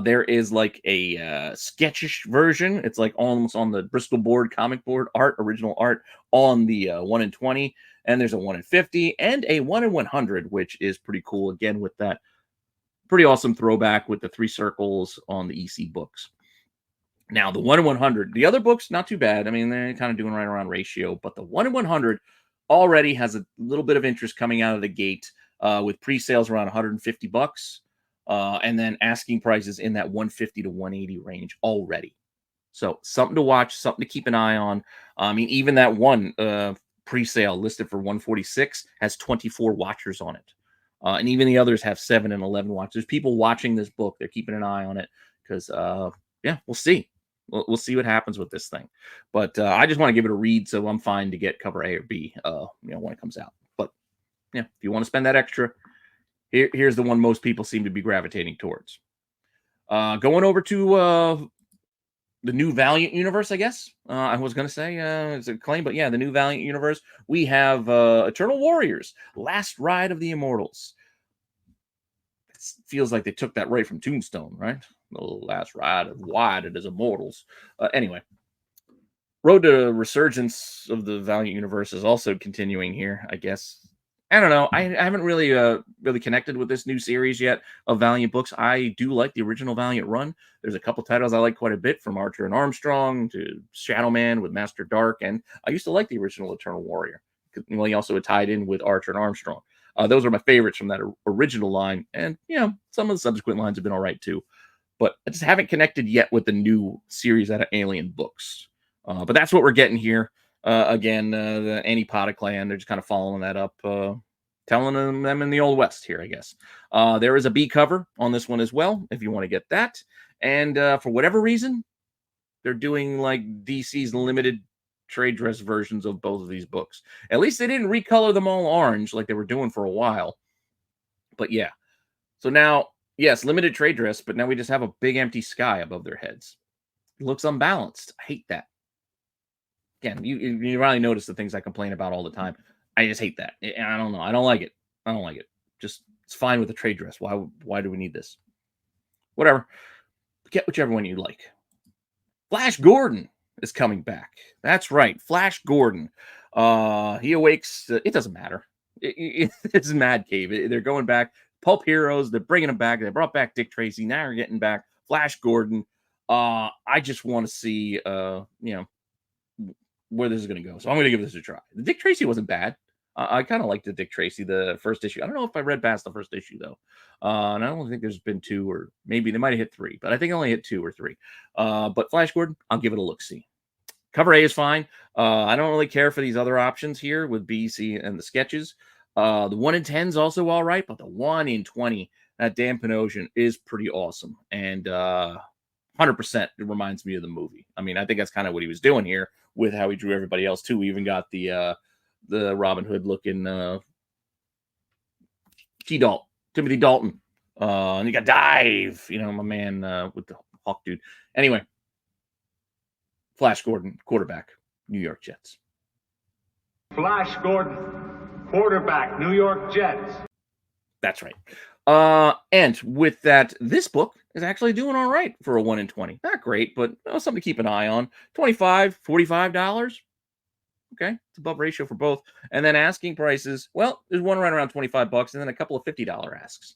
There is like a sketchish version. It's like almost on the Bristol board, comic board art, original art on the 1 in 20. And there's a 1 in 50 and a 1 in 100, which is pretty cool. Again, with that pretty awesome throwback with the 3 circles on the EC books. Now, the 1 in 100, the other books, not too bad. I mean, they're kind of doing right around ratio, but the 1 in 100 already has a little bit of interest coming out of the gate with pre-sales around $150. And then asking prices in that 150 to 180 range already. So something to watch, something to keep an eye on. I mean, even that one pre-sale listed for 146 has 24 watchers on it. And even the others have 7 and 11 watchers. There's people watching this book. They're keeping an eye on it because, yeah, we'll see. We'll see what happens with this thing. But I just want to give it a read, so I'm fine to get cover A or B, when it comes out. But, yeah, if you want to spend that extra, here's the one most people seem to be gravitating towards. Going over to the new Valiant universe, I guess. I was going to say it's a claim, but yeah, the new Valiant universe. We have Eternal Warriors, Last Ride of the Immortals. It feels like they took that right from Tombstone, right? The last ride of Wide as Immortals. Anyway, Road to Resurgence of the Valiant universe is also continuing here, I guess. I don't know. I haven't really connected with this new series yet of Valiant books. I do like the original Valiant run. There's a couple titles I like quite a bit, from Archer and Armstrong to Shadow Man with Master Dark, and I used to like the original Eternal Warrior. Well, he also tied in with Archer and Armstrong. Those are my favorites from that original line, and some of the subsequent lines have been all right too. But I just haven't connected yet with the new series out of Alien Books. But that's what we're getting here. Again, the Antipodic clan, they're just kind of following that up, telling them in the Old West here, I guess. There is a B cover on this one as well, if you want to get that. And for whatever reason, they're doing like DC's limited trade dress versions of both of these books. At least they didn't recolor them all orange like they were doing for a while. But yeah. So now, yes, limited trade dress, but now we just have a big empty sky above their heads. It looks unbalanced. I hate that. Again, you probably notice the things I complain about all the time. I just hate that. I don't know. I don't like it. I don't like it. Just it's fine with the trade dress. Why do we need this? Whatever. Get whichever one you like. Flash Gordon is coming back. That's right. Flash Gordon. He awakes. It doesn't matter. It's Mad Cave. They're going back. Pulp Heroes. They're bringing him back. They brought back Dick Tracy. Now you're getting back Flash Gordon. I just want to see, where this is going to go. So I'm going to give this a try. The Dick Tracy wasn't bad. I kind of liked the Dick Tracy, the first issue. I don't know if I read past the first issue, though. And I don't think there's been 2, or maybe they might have hit 3, but I think I only hit 2 or 3. But Flash Gordon, I'll give it a look-see. Cover A is fine. I don't really care for these other options here with B, C, and the sketches. The 1 in 10 is also all right, but the 1 in 20, that Dan Panosian is pretty awesome. And 100% it reminds me of the movie. I mean, I think that's kind of what he was doing here with how he drew everybody else, too. We even got the Robin Hood looking Timothy Dalton. And you got Dive, my man with the Hawk dude. Anyway, Flash Gordon, quarterback, New York Jets. Flash Gordon, quarterback, New York Jets. That's right. And with that, this book is actually doing all right for a 1 in 20. Not great, but something to keep an eye on. $25, $45. Okay, it's above ratio for both. And then asking prices, well, there's one right around $25, and then a couple of $50 asks.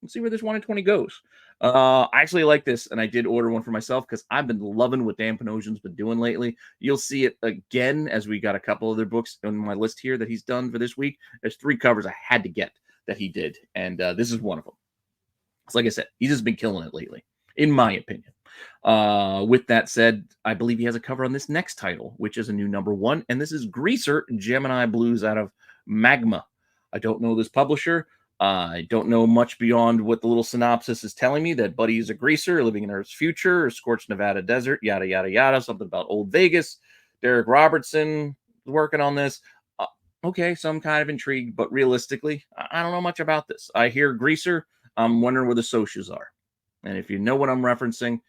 Let's see where this 1 in 20 goes. I actually like this, and I did order one for myself because I've been loving what Dan Panosian's been doing lately. You'll see it again as we got a couple other books on my list here that he's done for this week. There's 3 covers I had to get that he did, and this is one of them. So like I said, he's just been killing it lately, in my opinion. With that said, I believe he has a cover on this next title, which is a new #1, and this is Greaser Gemini Blues out of Magma. I don't know this publisher. I don't know much beyond what the little synopsis is telling me, that Buddy is a greaser living in Earth's future, a scorched Nevada desert, yada, yada, yada, something about old Vegas. Derek Robertson is working on this. Okay, so I'm kind of intrigued, but realistically, I don't know much about this. I hear greaser. I'm wondering where the socials are. And if you know what I'm referencing,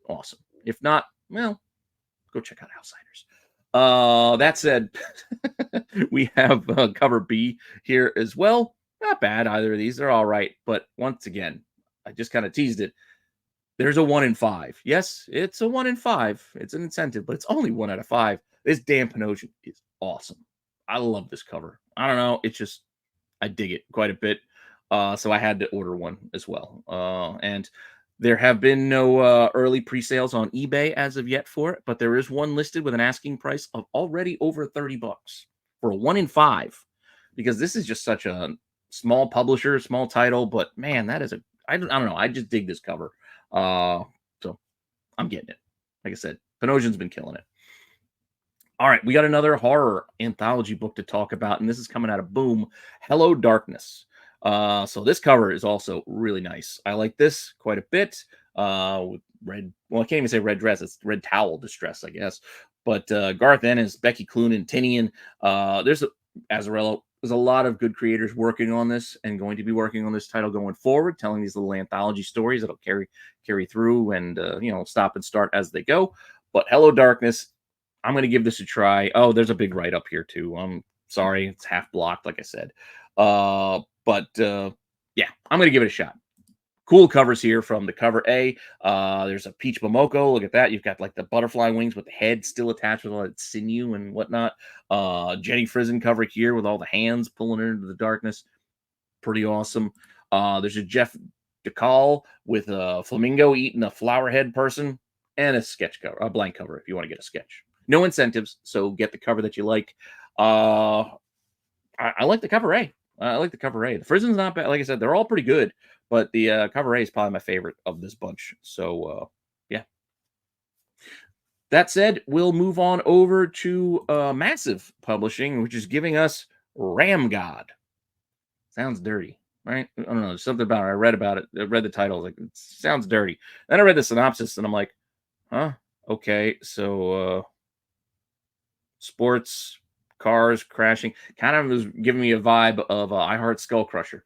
awesome. If not, well, go check out Outsiders. That said, we have cover B here as well. Not bad, either of these. They're all right. But once again, I just kind of teased it. There's a 1 in 5. Yes, it's a 1 in 5. It's an incentive, but it's only 1 out of 5. This Dan Panosian is awesome. I love this cover. I don't know. It's just, I dig it quite a bit. So I had to order one as well. And there have been no early pre-sales on eBay as of yet for it, but there is one listed with an asking price of already over $30 for a 1 in 5, because this is just such a small publisher, small title. But man, that is I don't know. I just dig this cover. So I'm getting it. Like I said, Panosian's been killing it. All right, we got another horror anthology book to talk about, and this is coming out of Boom, Hello Darkness. So this cover is also really nice. I like this quite a bit. With red, well, I can't even say red dress. It's red towel distress, I guess. But Garth Ennis, Becky Cloonan, Tinian. There's Azzarello. There's a lot of good creators working on this and going to be working on this title going forward, telling these little anthology stories that'll carry through and stop and start as they go. But Hello Darkness, I'm going to give this a try. Oh, there's a big write up here too. I'm sorry, it's half blocked, like I said. But yeah, I'm going to give it a shot. Cool covers here from the cover A. There's a Peach Momoko. Look at that. You've got like the butterfly wings with the head still attached with all that sinew and whatnot. Jenny Frison cover here with all the hands pulling her into the darkness. Pretty awesome. There's a Jeff DeCall with a flamingo eating a flower head person, and a sketch cover, a blank cover if you want to get a sketch. No incentives, so get the cover that you like. I like the cover A. I like the cover A. The Frison's not bad. Like I said, they're all pretty good, but the cover A is probably my favorite of this bunch. So, yeah. That said, we'll move on over to Massive Publishing, which is giving us Ram God. Sounds dirty, right? I don't know. There's something about it. I read about it. I read the title. Like, it sounds dirty. Then I read the synopsis and I'm like, huh? Okay. So, sports, cars, crashing. Kind of was giving me a vibe of I Heart Skull Crusher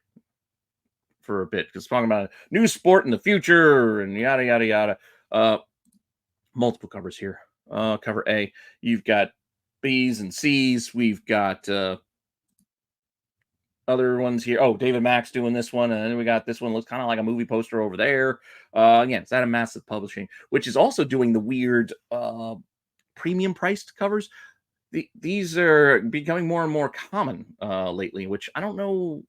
for a bit. Because talking about a new sport in the future and yada, yada, yada. Multiple covers here. Cover A. You've got B's and C's. We've got other ones here. Oh, David Mack's doing this one, and then we got this one. Looks kind of like a movie poster over there. Again, it's out of Massive Publishing, which is also doing the weird premium priced covers. These are becoming more and more common lately, which I don't know.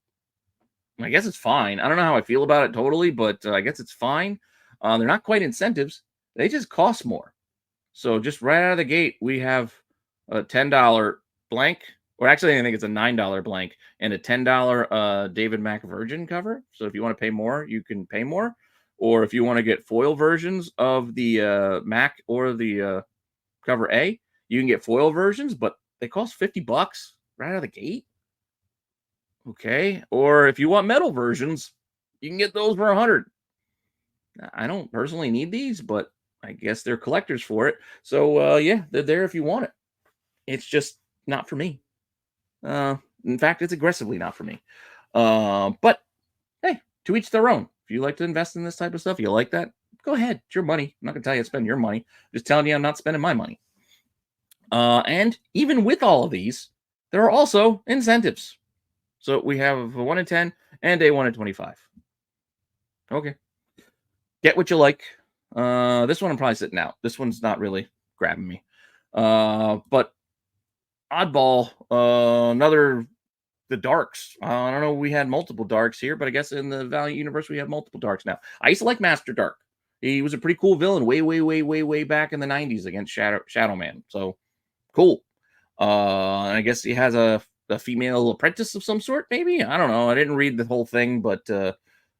I guess it's fine. I don't know how I feel about it totally, but I guess it's fine. They're not quite incentives. They just cost more. So just right out of the gate, we have a $10 blank, or actually I think it's a $9 blank and a $10 David Mack Virgin cover. So if you want to pay more, you can pay more. Or if you want to get foil versions of the Mac or the cover A, you can get foil versions, but they cost $50 right out of the gate. Okay. Or if you want metal versions, you can get those for $100. I don't personally need these, but I guess they're collectors for it. So yeah, they're there if you want it. It's just not for me. In fact, it's aggressively not for me. But hey, to each their own. If you like to invest in this type of stuff, you like that, go ahead. It's your money. I'm not gonna tell you to spend your money. I'm just telling you I'm not spending my money. And even with all of these, there are also incentives. So we have a 1 in 10 and a 1 in 25. Okay. Get what you like. This one I'm probably sitting out. This one's not really grabbing me. But oddball, the darks. I don't know. We had multiple darks here, but I guess in the Valiant universe we have multiple darks now. I used to like Master Dark. He was a pretty cool villain way back in the 90s against Shadow Man. So cool. I guess he has a female apprentice of some sort, maybe. I don't know. I didn't read the whole thing, but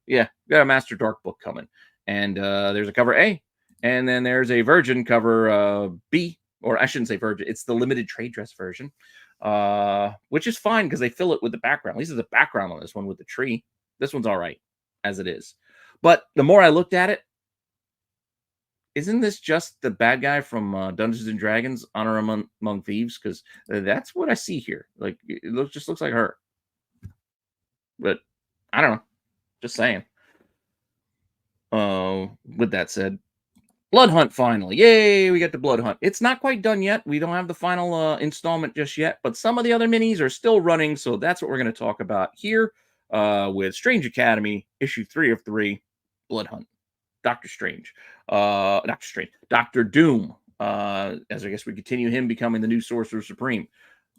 yeah, got a Master Dark book coming. And there's a cover A, and then there's a Virgin cover B, or I shouldn't say Virgin. It's the limited trade dress version, which is fine because they fill it with the background. At least there's a background on this one with the tree. This one's all right as it is. But the more I looked at it, isn't this just the bad guy from Dungeons and Dragons, Honor Among Thieves? Because that's what I see here. Like it just looks like her. But I don't know. Just saying. With that said, Blood Hunt finally. Yay, we got the Blood Hunt. It's not quite done yet. We don't have the final installment just yet, but some of the other minis are still running, so that's what we're going to talk about here with Strange Academy, issue 3 of 3, Blood Hunt. Doctor Doom. As I guess we continue him becoming the new Sorcerer Supreme.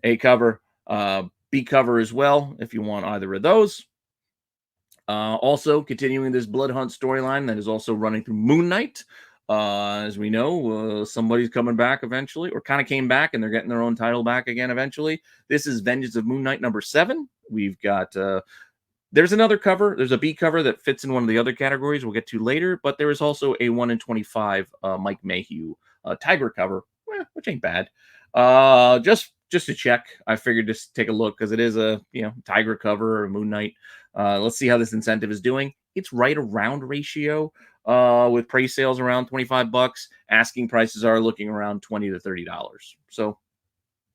A cover, B cover as well, if you want either of those. Also, continuing this Blood Hunt storyline that is also running through Moon Knight. As we know, somebody's coming back eventually, or kind of came back, and they're getting their own title back again eventually. This is Vengeance of Moon Knight number 7. We've got, there's another cover. There's a B cover that fits in one of the other categories we'll get to later, but there is also a 1 in 25 Mike Mayhew Tiger cover, which ain't bad. Just to check, I figured just take a look because it is a Tiger cover or Moon Knight. Let's see how this incentive is doing. It's right around ratio with pre-sales around $25. Asking prices are looking around $20 to $30. So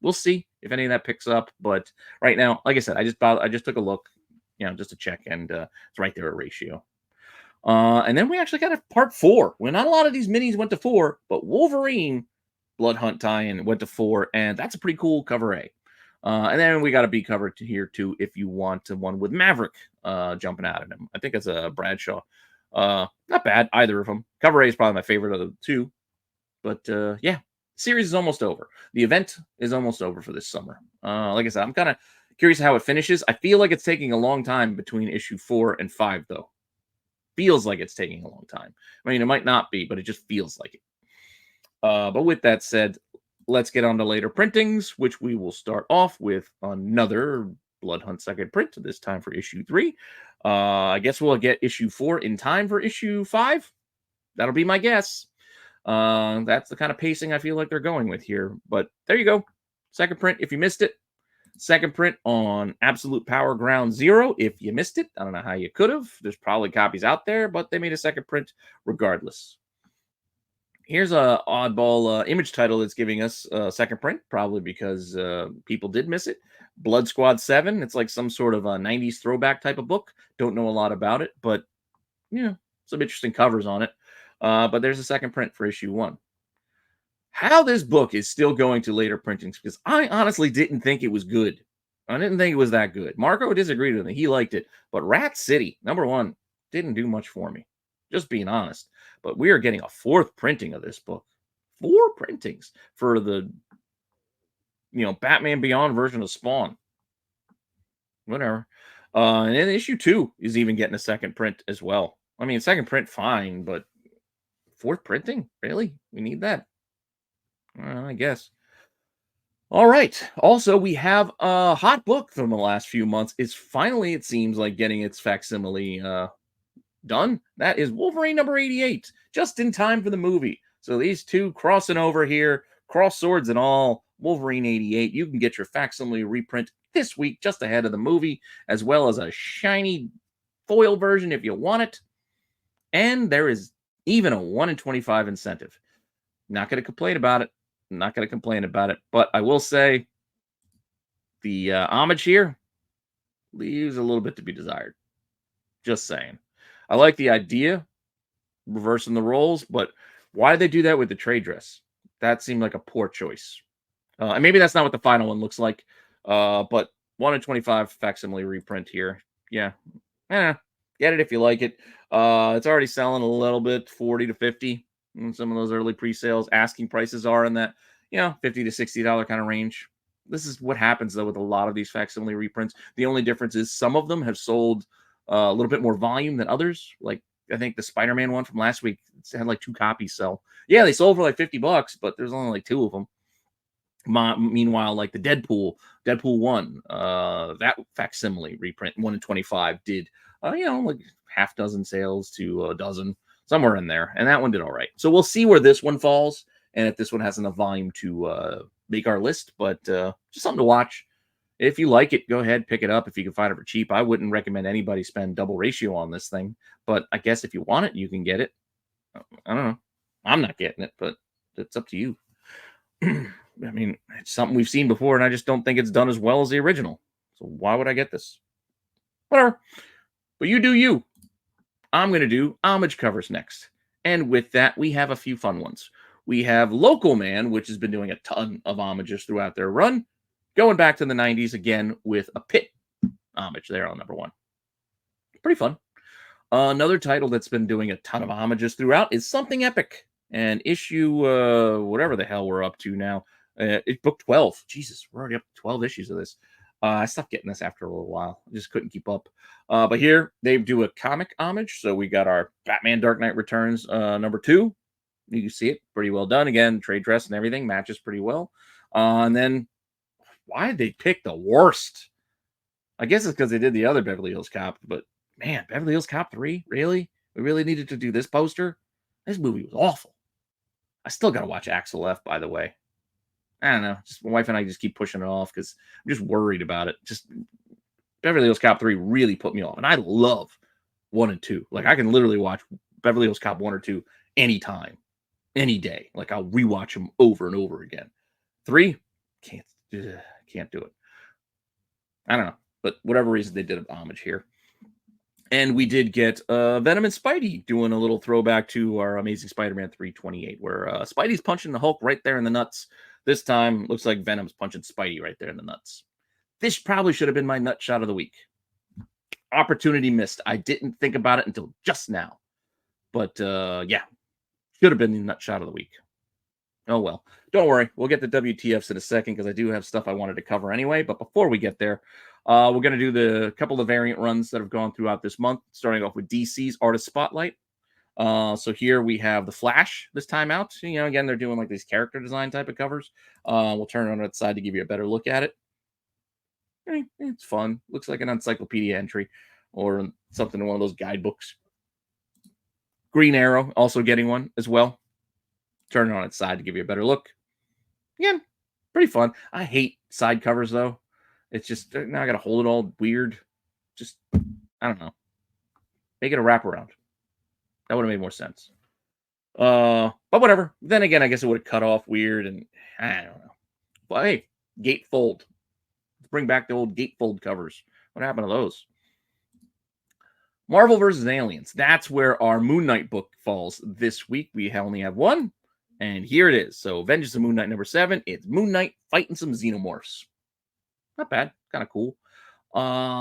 we'll see if any of that picks up. But right now, like I said, I just took a look, just to check, and it's right there at ratio. And then we actually got a part 4. Well, not a lot of these minis went to 4, but Wolverine Blood Hunt tie-in went to 4, and that's a pretty cool cover A. And then we got a B cover here too, if you want one with Maverick jumping out at him. I think it's a Bradshaw. Not bad, either of them. Cover A is probably my favorite of the two. But yeah, series is almost over. The event is almost over for this summer. Like I said, I'm kind of curious how it finishes. I feel like it's taking a long time between issue 4 and 5, though. Feels like it's taking a long time. I mean, it might not be, but it just feels like it. But with that said, let's get on to later printings, which we will start off with another Blood Hunt second print, this time for issue 3. I guess we'll get issue 4 in time for issue 5. That'll be my guess. That's the kind of pacing I feel like they're going with here. But there you go. Second print if you missed it. Second print on Absolute Power Ground Zero if you missed it. I don't know how you could have. There's probably copies out there, but they made a second print regardless. Here's a oddball image title that's giving us a second print, probably because people did miss it. Blood Squad 7. It's like some sort of a 90s throwback type of book. Don't know a lot about it, but some interesting covers on it. But there's a second print for issue 1. How this book is still going to later printings, because I honestly didn't think it was good. I didn't think it was that good. Marco disagreed with me. He liked it. But Rat City, #1, didn't do much for me. Just being honest. But we are getting a 4th printing of this book. 4 printings for the, Batman Beyond version of Spawn. Whatever. And then issue 2 is even getting a second print as well. I mean, second print, fine, but 4th printing? Really? We need that? I guess. All right. Also, we have a hot book from the last few months. It's finally, it seems like, getting its facsimile done. That is Wolverine #88, just in time for the movie. So these two crossing over here, cross swords and all, Wolverine 88. You can get your facsimile reprint this week just ahead of the movie, as well as a shiny foil version if you want it. And there is even a 1 in 25 incentive. Not going to complain about it. Not going to complain about it. But I will say the homage here leaves a little bit to be desired. Just saying. I like the idea, reversing the roles, but why did they do that with the trade dress? That seemed like a poor choice. And maybe that's not what the final one looks like. But 1 in 25 facsimile reprint here. Yeah. Get it if you like it. It's already selling a little bit, 40 to 50 in some of those early pre-sales. Asking prices are in that, $50 to $60 kind of range. This is what happens, though, with a lot of these facsimile reprints. The only difference is some of them have sold a little bit more volume than others. Like, I think the Spider-Man one from last week had like 2 copies sell. Yeah, they sold for like $50, but there's only like 2 of them. Meanwhile, like the Deadpool 1, that facsimile reprint, 1 in 25, did, like half dozen sales to a dozen, somewhere in there. And that one did all right. So we'll see where this one falls and if this one has enough volume to make our list. But just something to watch. If you like it, go ahead, pick it up if you can find it for cheap. I wouldn't recommend anybody spend double ratio on this thing. But I guess if you want it, you can get it. I don't know. I'm not getting it, but it's up to you. I mean, it's something we've seen before, and I just don't think it's done as well as the original. So why would I get this? Whatever. But you do you. I'm going to do homage covers next. And with that, we have a few fun ones. We have Local Man, which has been doing a ton of homages throughout their run. Going back to the 90s again with a Pit homage there on #1. Pretty fun. Another title that's been doing a ton of homages throughout is Something Epic. And issue, whatever the hell we're up to now. It's book 12. Jesus, we're already up to 12 issues of this. I stopped getting this after a little while. I just couldn't keep up. But here, they do a comic homage. So we got our Batman Dark Knight Returns #2. You can see it. Pretty well done. Again, trade dress and everything matches pretty well. And then, why did they pick the worst? I guess it's because they did the other Beverly Hills Cop. But, man, Beverly Hills Cop 3? Really? We really needed to do this poster? This movie was awful. I still got to watch Axel F, by the way. I don't know. Just my wife and I just keep pushing it off because I'm just worried about it. Just Beverly Hills Cop 3 really put me off. And I love 1 and 2. Like, I can literally watch Beverly Hills Cop 1 or 2 anytime, any day. Like, I'll rewatch them over and over again. 3, can't do it. I don't know. But whatever reason, they did an homage here. And we did get Venom and Spidey doing a little throwback to our Amazing Spider-Man 328, where Spidey's punching the Hulk right there in the nuts. This time, looks like Venom's punching Spidey right there in the nuts. This probably should have been my nut shot of the week. Opportunity missed. I didn't think about it until just now. But, yeah, should have been the nut shot of the week. Oh, well. Don't worry. We'll get the WTFs in a second because I do have stuff I wanted to cover anyway. But before we get there, we're going to do the couple of variant runs that have gone throughout this month, starting off with DC's Artist Spotlight. So here we have the Flash this time out. Again, they're doing like these character design type of covers. We'll turn it on its side to give you a better look at it. It's fun. Looks like an encyclopedia entry or something in one of those guidebooks. Green Arrow also getting one as well. turn it on its side to give you a better look. Again, pretty fun. I hate side covers, though. It's just, now I got to hold it all weird. Just, I don't know. Make it a wraparound. That would have made more sense. But whatever. Then again, I guess it would have cut off weird, and I don't know. But hey, gatefold. Let's bring back the old gatefold covers. What happened to those? Marvel vs. Aliens. That's where our Moon Knight book falls this week. We only have one, and here it is. So, Vengeance of Moon Knight number 7. It's Moon Knight fighting some xenomorphs. Not bad. Kind of cool.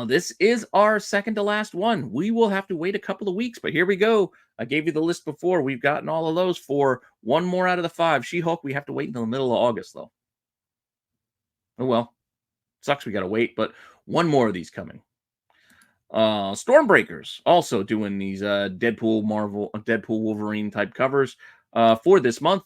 This is our second to last one. We will have to wait a couple of weeks, but here we go. I gave you the list before. We've gotten all of those for one more out of the 5. She-Hulk, we have to wait until the middle of August, though. Oh, well. Sucks we got to wait, but one more of these coming. Stormbreakers, also doing these Deadpool Wolverine type covers for this month.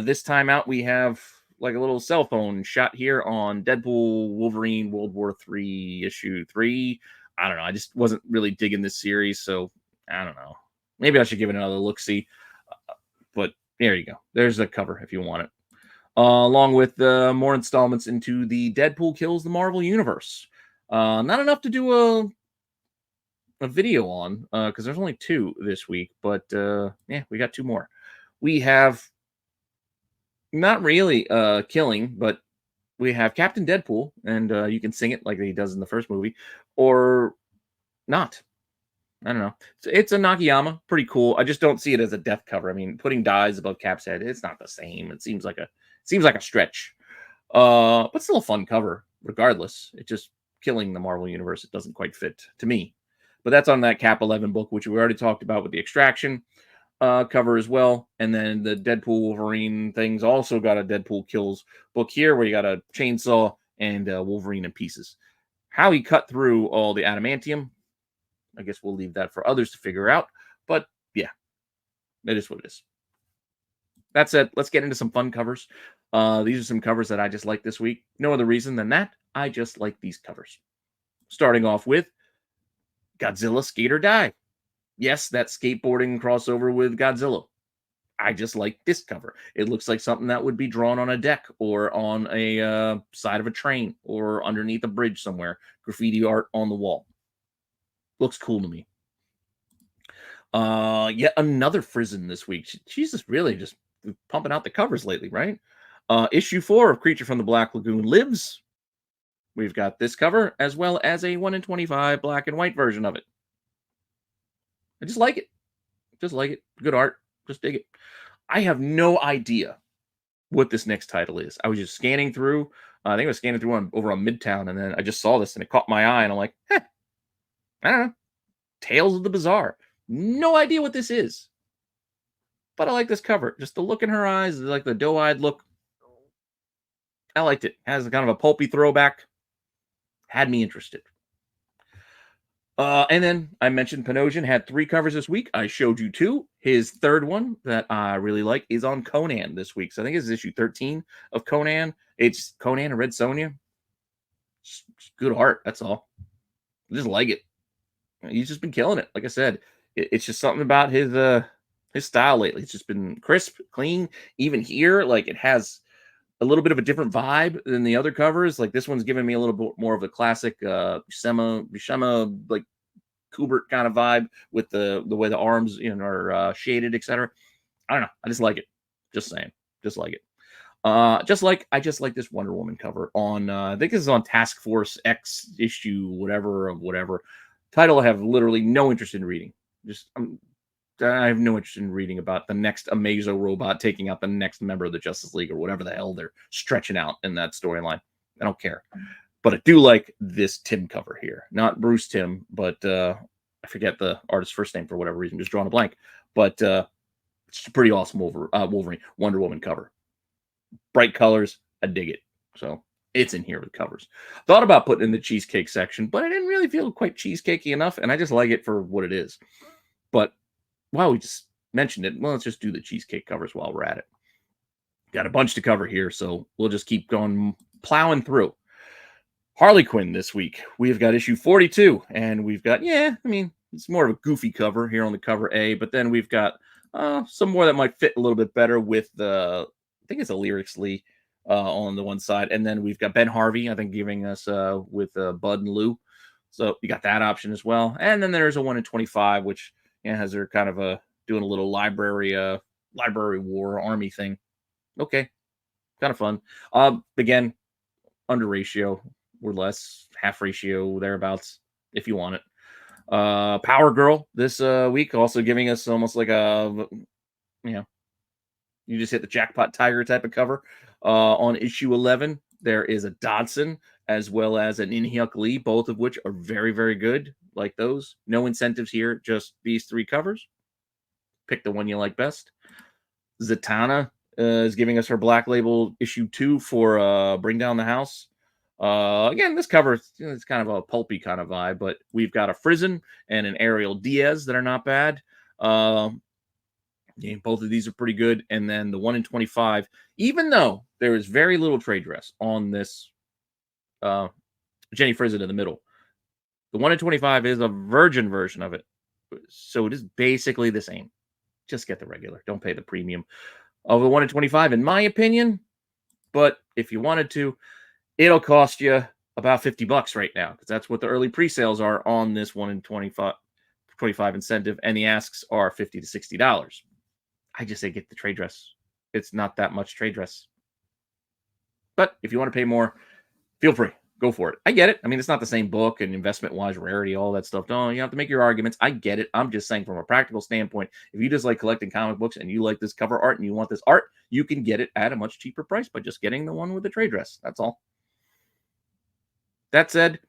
This time out, we have like a little cell phone shot here on Deadpool Wolverine World War III issue 3. I don't know. I just wasn't really digging this series, so I don't know. Maybe I should give it another look-see. But there you go. There's the cover if you want it. Along with more installments into the Deadpool Kills the Marvel Universe. Not enough to do a video on because there's only 2 this week, but yeah, we got 2 more. We have not really killing, but we have Captain Deadpool, and you can sing it like he does in the first movie, or not. I don't know. It's a Nakayama, pretty cool. I just don't see it as a death cover. I mean, putting dyes above Cap's head, it's not the same. It seems like a stretch, but still a fun cover regardless. It just killing the Marvel Universe. It doesn't quite fit to me. But that's on that Cap 11 book, which we already talked about with the Extraction cover as well. And then the Deadpool Wolverine things also got a Deadpool Kills book here where you got a chainsaw and Wolverine in pieces. How he cut through all the adamantium, I guess we'll leave that for others to figure out. But yeah, it is what it is. That's it. Let's get into some fun covers. These are some covers that I just like this week. No other reason than that. I just like these covers. Starting off with Godzilla Skate or Die. Yes, that skateboarding crossover with Godzilla. I just like this cover. It looks like something that would be drawn on a deck or on a side of a train or underneath a bridge somewhere. Graffiti art on the wall. Looks cool to me. Yet another Frizen this week. She's just really just pumping out the covers lately, right? Issue 4 of Creature from the Black Lagoon Lives. We've got this cover, as well as a 1 in 25 black and white version of it. I just like it. Just like it. Good art. Just dig it. I have no idea what this next title is. I was just scanning through. I think I was scanning through over on Midtown, and then I just saw this, and it caught my eye, and I'm like, I don't know. Tales of the Bizarre. No idea what this is. But I like this cover. Just the look in her eyes, like the doe-eyed look. I liked it. Has kind of a pulpy throwback. Had me interested. And then I mentioned Panosian had 3 covers this week. I showed you 2. His third one that I really like is on Conan this week. So I think it's issue 13 of Conan. It's Conan and Red Sonja. Just good art. That's all. I just like it. He's just been killing it. Like I said, it's just something about his style lately. It's just been crisp, clean. Even here, like it has a little bit of a different vibe than the other covers. Like this one's giving me a little bit more of a classic Buscema like Kubert kind of vibe with the way the arms are shaded, etc. I don't know. I just like it. Just saying. Just like it. I just like this Wonder Woman cover on I think this is on Task Force X issue whatever. Title I have literally no interest in reading. I have no interest in reading about the next Amazo robot taking out the next member of the Justice League or whatever the hell they're stretching out in that storyline. I don't care. But I do like this Tim cover here. Not Bruce Timm, but I forget the artist's first name for whatever reason. Just drawing a blank. But it's a pretty awesome Wolverine Wonder Woman cover. Bright colors. I dig it. So it's in here with covers. Thought about putting it in the Cheesecake section, but I didn't really feel quite cheesecakey enough, and I just like it for what it is. But we just mentioned it. Well, let's just do the Cheesecake covers while we're at it. Got a bunch to cover here, so we'll just keep going, plowing through. Harley Quinn this week. We've got issue 42, and we've got, it's more of a goofy cover here on the cover A, but then we've got Some more that might fit a little bit better with the, I think it's a Lyrics Lee on the one side. And then we've got Ben Harvey, I think, giving us with Bud and Lou. So you got that option as well. And then there's a 1 in 25, which has her kind of doing a little library war army thing. Okay. Kind of fun. Again, under ratio or less, half ratio, thereabouts, if you want it. Power Girl this week, also giving us almost like a, you just hit the jackpot tiger type of cover. On issue 11, there is a Dodson as well as an In-Hyuk Lee, both of which are very, very good, like those. No incentives here, just these 3 covers. Pick the one you like best. Zatanna is giving us her Black Label issue 2 for Bring Down the House. Again, this cover is kind of a pulpy kind of vibe, but we've got a Frizen and an Ariel Diaz that are not bad. Both of these are pretty good. And then the 1 in 25, even though there is very little trade dress on this Jenny Frizen in the middle, the 1 in 25 is a virgin version of it. So it is basically the same. Just get the regular. Don't pay the premium of the 1 in 25, in my opinion. But if you wanted to, it'll cost you about $50 right now, because that's what the early pre-sales are on this 1 in 25 incentive, and the asks are $50 to $60. I just say get the trade dress. It's not that much trade dress. But if you want to pay more, feel free. Go for it. I get it. I mean, it's not the same book, and investment-wise, rarity, all that stuff. Don't you have to make your arguments. I get it. I'm just saying from a practical standpoint, if you just like collecting comic books and you like this cover art and you want this art, you can get it at a much cheaper price by just getting the one with the trade dress. That's all. That said,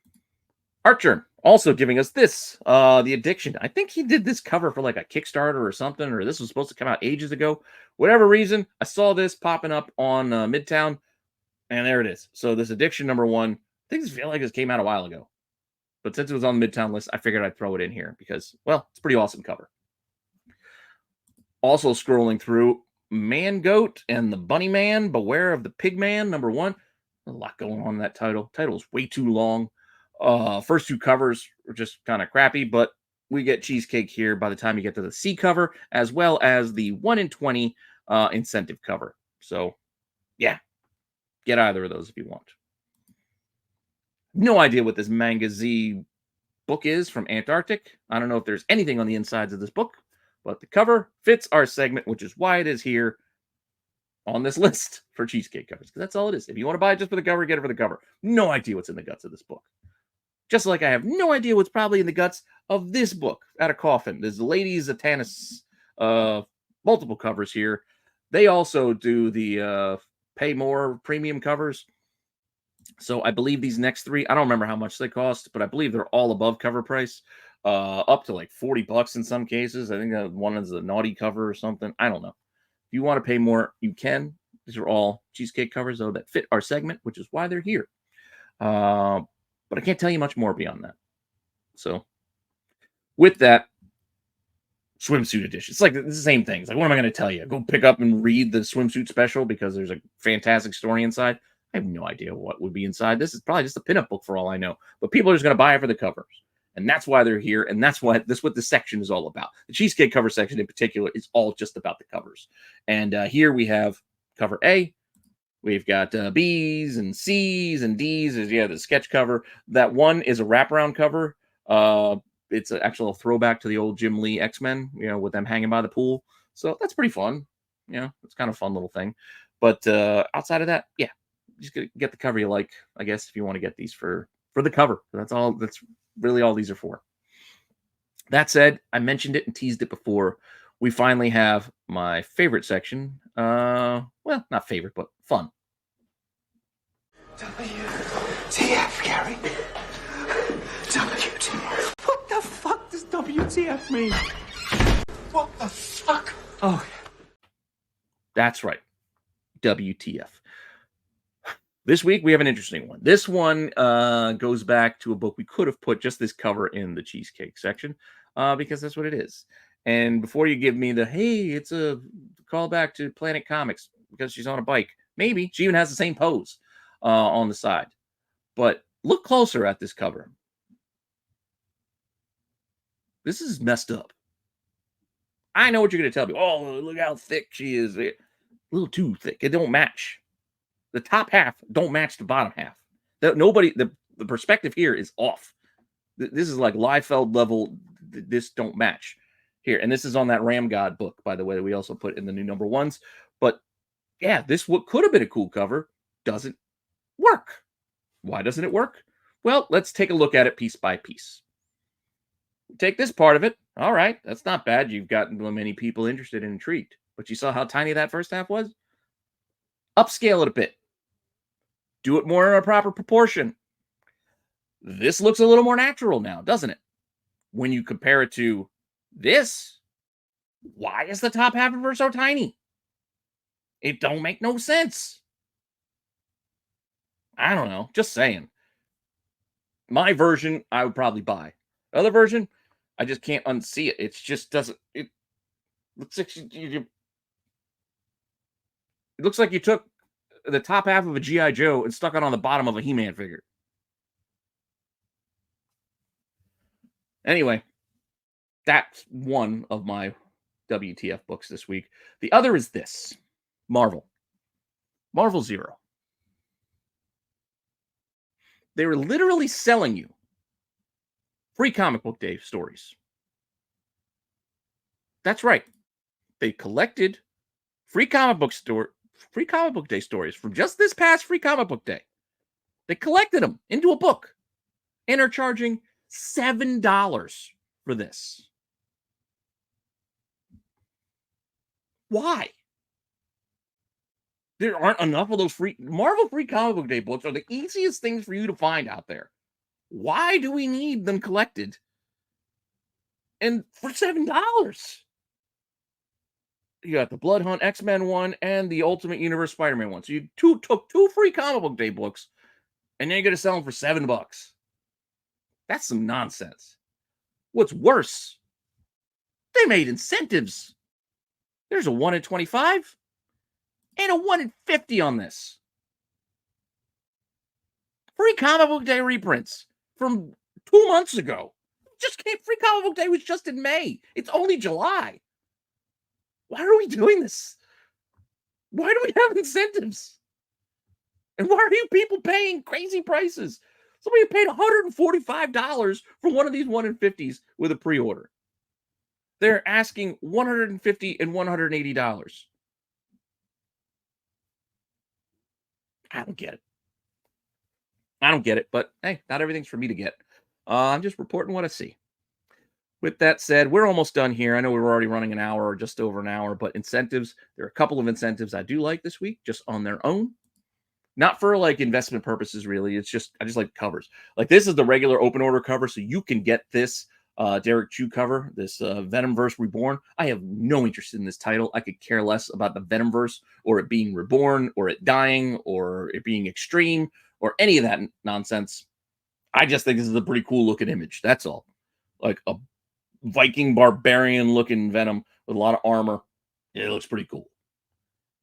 Archer also giving us this, The Addiction. I think he did this cover for like a Kickstarter or something, or this was supposed to come out ages ago. Whatever reason, I saw this popping up on Midtown, and there it is. So this Addiction #1, things feel like this came out a while ago. But since it was on the Midtown list, I figured I'd throw it in here because, well, it's a pretty awesome cover. Also scrolling through, Man Goat and the Bunny Man, Beware of the Pig Man, #1. A lot going on in that title. Title is way too long. First 2 covers are just kind of crappy, but we get Cheesecake here by the time you get to the C cover, as well as the 1 in 20 incentive cover. So, yeah, get either of those if you want. No idea what this Manga Z book is from Antarctic. I don't know if there's anything on the insides of this book, but the cover fits our segment, which is why it is here on this list for Cheesecake covers, because that's all it is. If you want to buy it just for the cover, get it for the cover. No idea what's in the guts of this book. Just like I have no idea what's probably in the guts of this book out of Coffin. There's the Ladies of Tanis, multiple covers here. They also do the pay more premium covers. So I believe these next 3, I don't remember how much they cost, but I believe they're all above cover price, up to like $40 in some cases. I think one is a naughty cover or something. I don't know. If you want to pay more, you can. These are all Cheesecake covers, though, that fit our segment, which is why they're here. But I can't tell you much more beyond that. So with that, swimsuit edition. It's like the same thing. It's like, what am I going to tell you? Go pick up and read the swimsuit special because there's a fantastic story inside. I have no idea what would be inside. This is probably just a pinup book for all I know. But people are just going to buy it for the covers. And that's why they're here. And that's what this section is all about. The Cheesecake cover section in particular is all just about the covers. And here we have cover A. We've got B's and C's and D's. The sketch cover. That one is a wraparound cover. It's an actual throwback to the old Jim Lee X-Men, with them hanging by the pool. So that's pretty fun. It's kind of a fun little thing. But outside of that, yeah, just get the cover you like, I guess, if you want to get these for the cover. That's all. That's really all these are for. That said, I mentioned it and teased it before. We finally have my favorite section. Well, not favorite, but fun. WTF, Gary? WTF. What the fuck does WTF mean? What the fuck? Oh, that's right. WTF. This week, we have an interesting one. This one goes back to a book we could have put just this cover in the Cheesecake section because that's what it is. And before you give me the, hey, it's a callback to Planet Comics because she's on a bike. Maybe. She even has the same pose on the side. But look closer at this cover. This is messed up. I know what you're going to tell me. Oh, look how thick she is. A little too thick. It don't match. The top half don't match the bottom half. The perspective here is off. This is like Liefeld level. This don't match here. And this is on that Ram God book, by the way, that we also put in the new number ones. But yeah, this what could have been a cool cover doesn't work. Why doesn't it work? Well, let's take a look at it piece by piece. Take this part of it. All right, that's not bad. You've gotten many people interested and intrigued. But you saw how tiny that first half was? Upscale it a bit. Do it more in a proper proportion. This looks a little more natural now, doesn't it? When you compare it to this, why is the top half of her so tiny? It don't make no sense. I don't know. Just saying. My version, I would probably buy. The other version, I just can't unsee it. It just doesn't. It looks like it looks like you took the top half of a G.I. Joe and stuck it on the bottom of a He-Man figure. Anyway, that's one of my WTF books this week. The other is this. Marvel Zero. They were literally selling you free comic book day stories. That's right. They collected free comic book day stories from just this past free comic book day. They collected them into a book and are charging $7 for this. Why? There aren't enough of those free Marvel free comic book day books are the easiest things for you to find out there. Why do we need them collected? And for $7. You got the Blood Hunt X-Men one and the Ultimate Universe Spider-Man one. So you took two free comic book day books, and then you're going to sell them for $7. That's some nonsense. What's worse, they made incentives. There's a 1 in 25 and a 1 in 50 on this. Free comic book day reprints from 2 months ago. Free comic book day was just in May. It's only July. Why are we doing this? Why do we have incentives? And why are you people paying crazy prices? Somebody paid $145 for one of these 1 in 50s with a pre-order. They're asking $150 and $180. I don't get it. But hey, not everything's for me to get. I'm just reporting what I see. With that said, we're almost done here. I know we're already running an hour or just over an hour, but incentives, there are a couple of incentives I do like this week, just on their own. Not for like investment purposes, really. It's just, I just like covers. Like this is the regular open order cover, so you can get this Derek Chew cover, this Venomverse Reborn. I have no interest in this title. I could care less about the Venomverse or it being reborn or it dying or it being extreme or any of that nonsense. I just think this is a pretty cool looking image. That's all. Like a Viking barbarian looking Venom with a lot of armor. It looks pretty cool.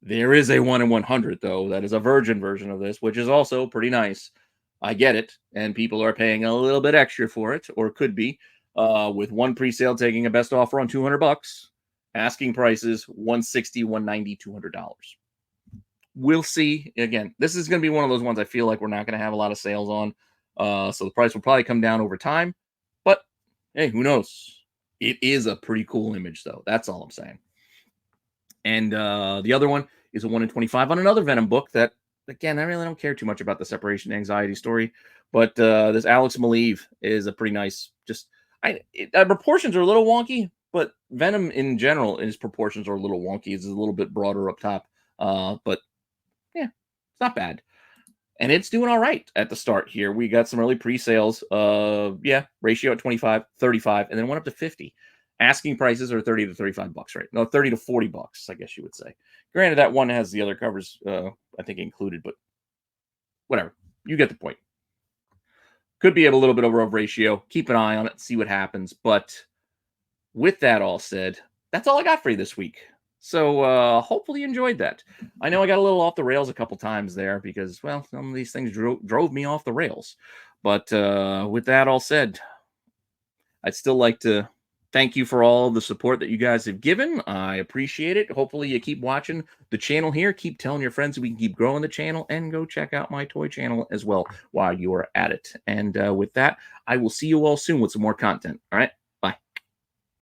There is a 1 in 100 though. That is a virgin version of this, which is also pretty nice. I get it. And people are paying a little bit extra for it, or could be, with one pre-sale taking a best offer on $200. Asking prices $160, $190, $200. We'll see. Again, this is going to be one of those ones I feel like we're not going to have a lot of sales on. So the price will probably come down over time. But hey, who knows? It is a pretty cool image, though. That's all I'm saying. And the other one is a 1 in 25 on another Venom book that, again, I really don't care too much about the separation anxiety story. But this Alex Maleev is a pretty nice, proportions are a little wonky, but Venom in general, his proportions are a little wonky. It's a little bit broader up top. But yeah, it's not bad. And it's doing all right at the start here. We got some early pre-sales. Ratio at 25, 35, and then went up to 50. Asking prices are 30 to 35 bucks, right? No, 30 to 40 bucks, I guess you would say. Granted, that one has the other covers, I think, included, but whatever. You get the point. Could be a little bit over a ratio. Keep an eye on it, see what happens. But with that all said, that's all I got for you this week. So hopefully you enjoyed that. I know I got a little off the rails a couple times there because, well, some of these things drove me off the rails. But with that all said, I'd still like to Thank you for all the support that you guys have given. I appreciate it. Hopefully you keep watching the channel here. Keep telling your friends so we can keep growing the channel, and go check out my toy channel as well while you are at it. And with that, I will see you all soon with some more content. All right.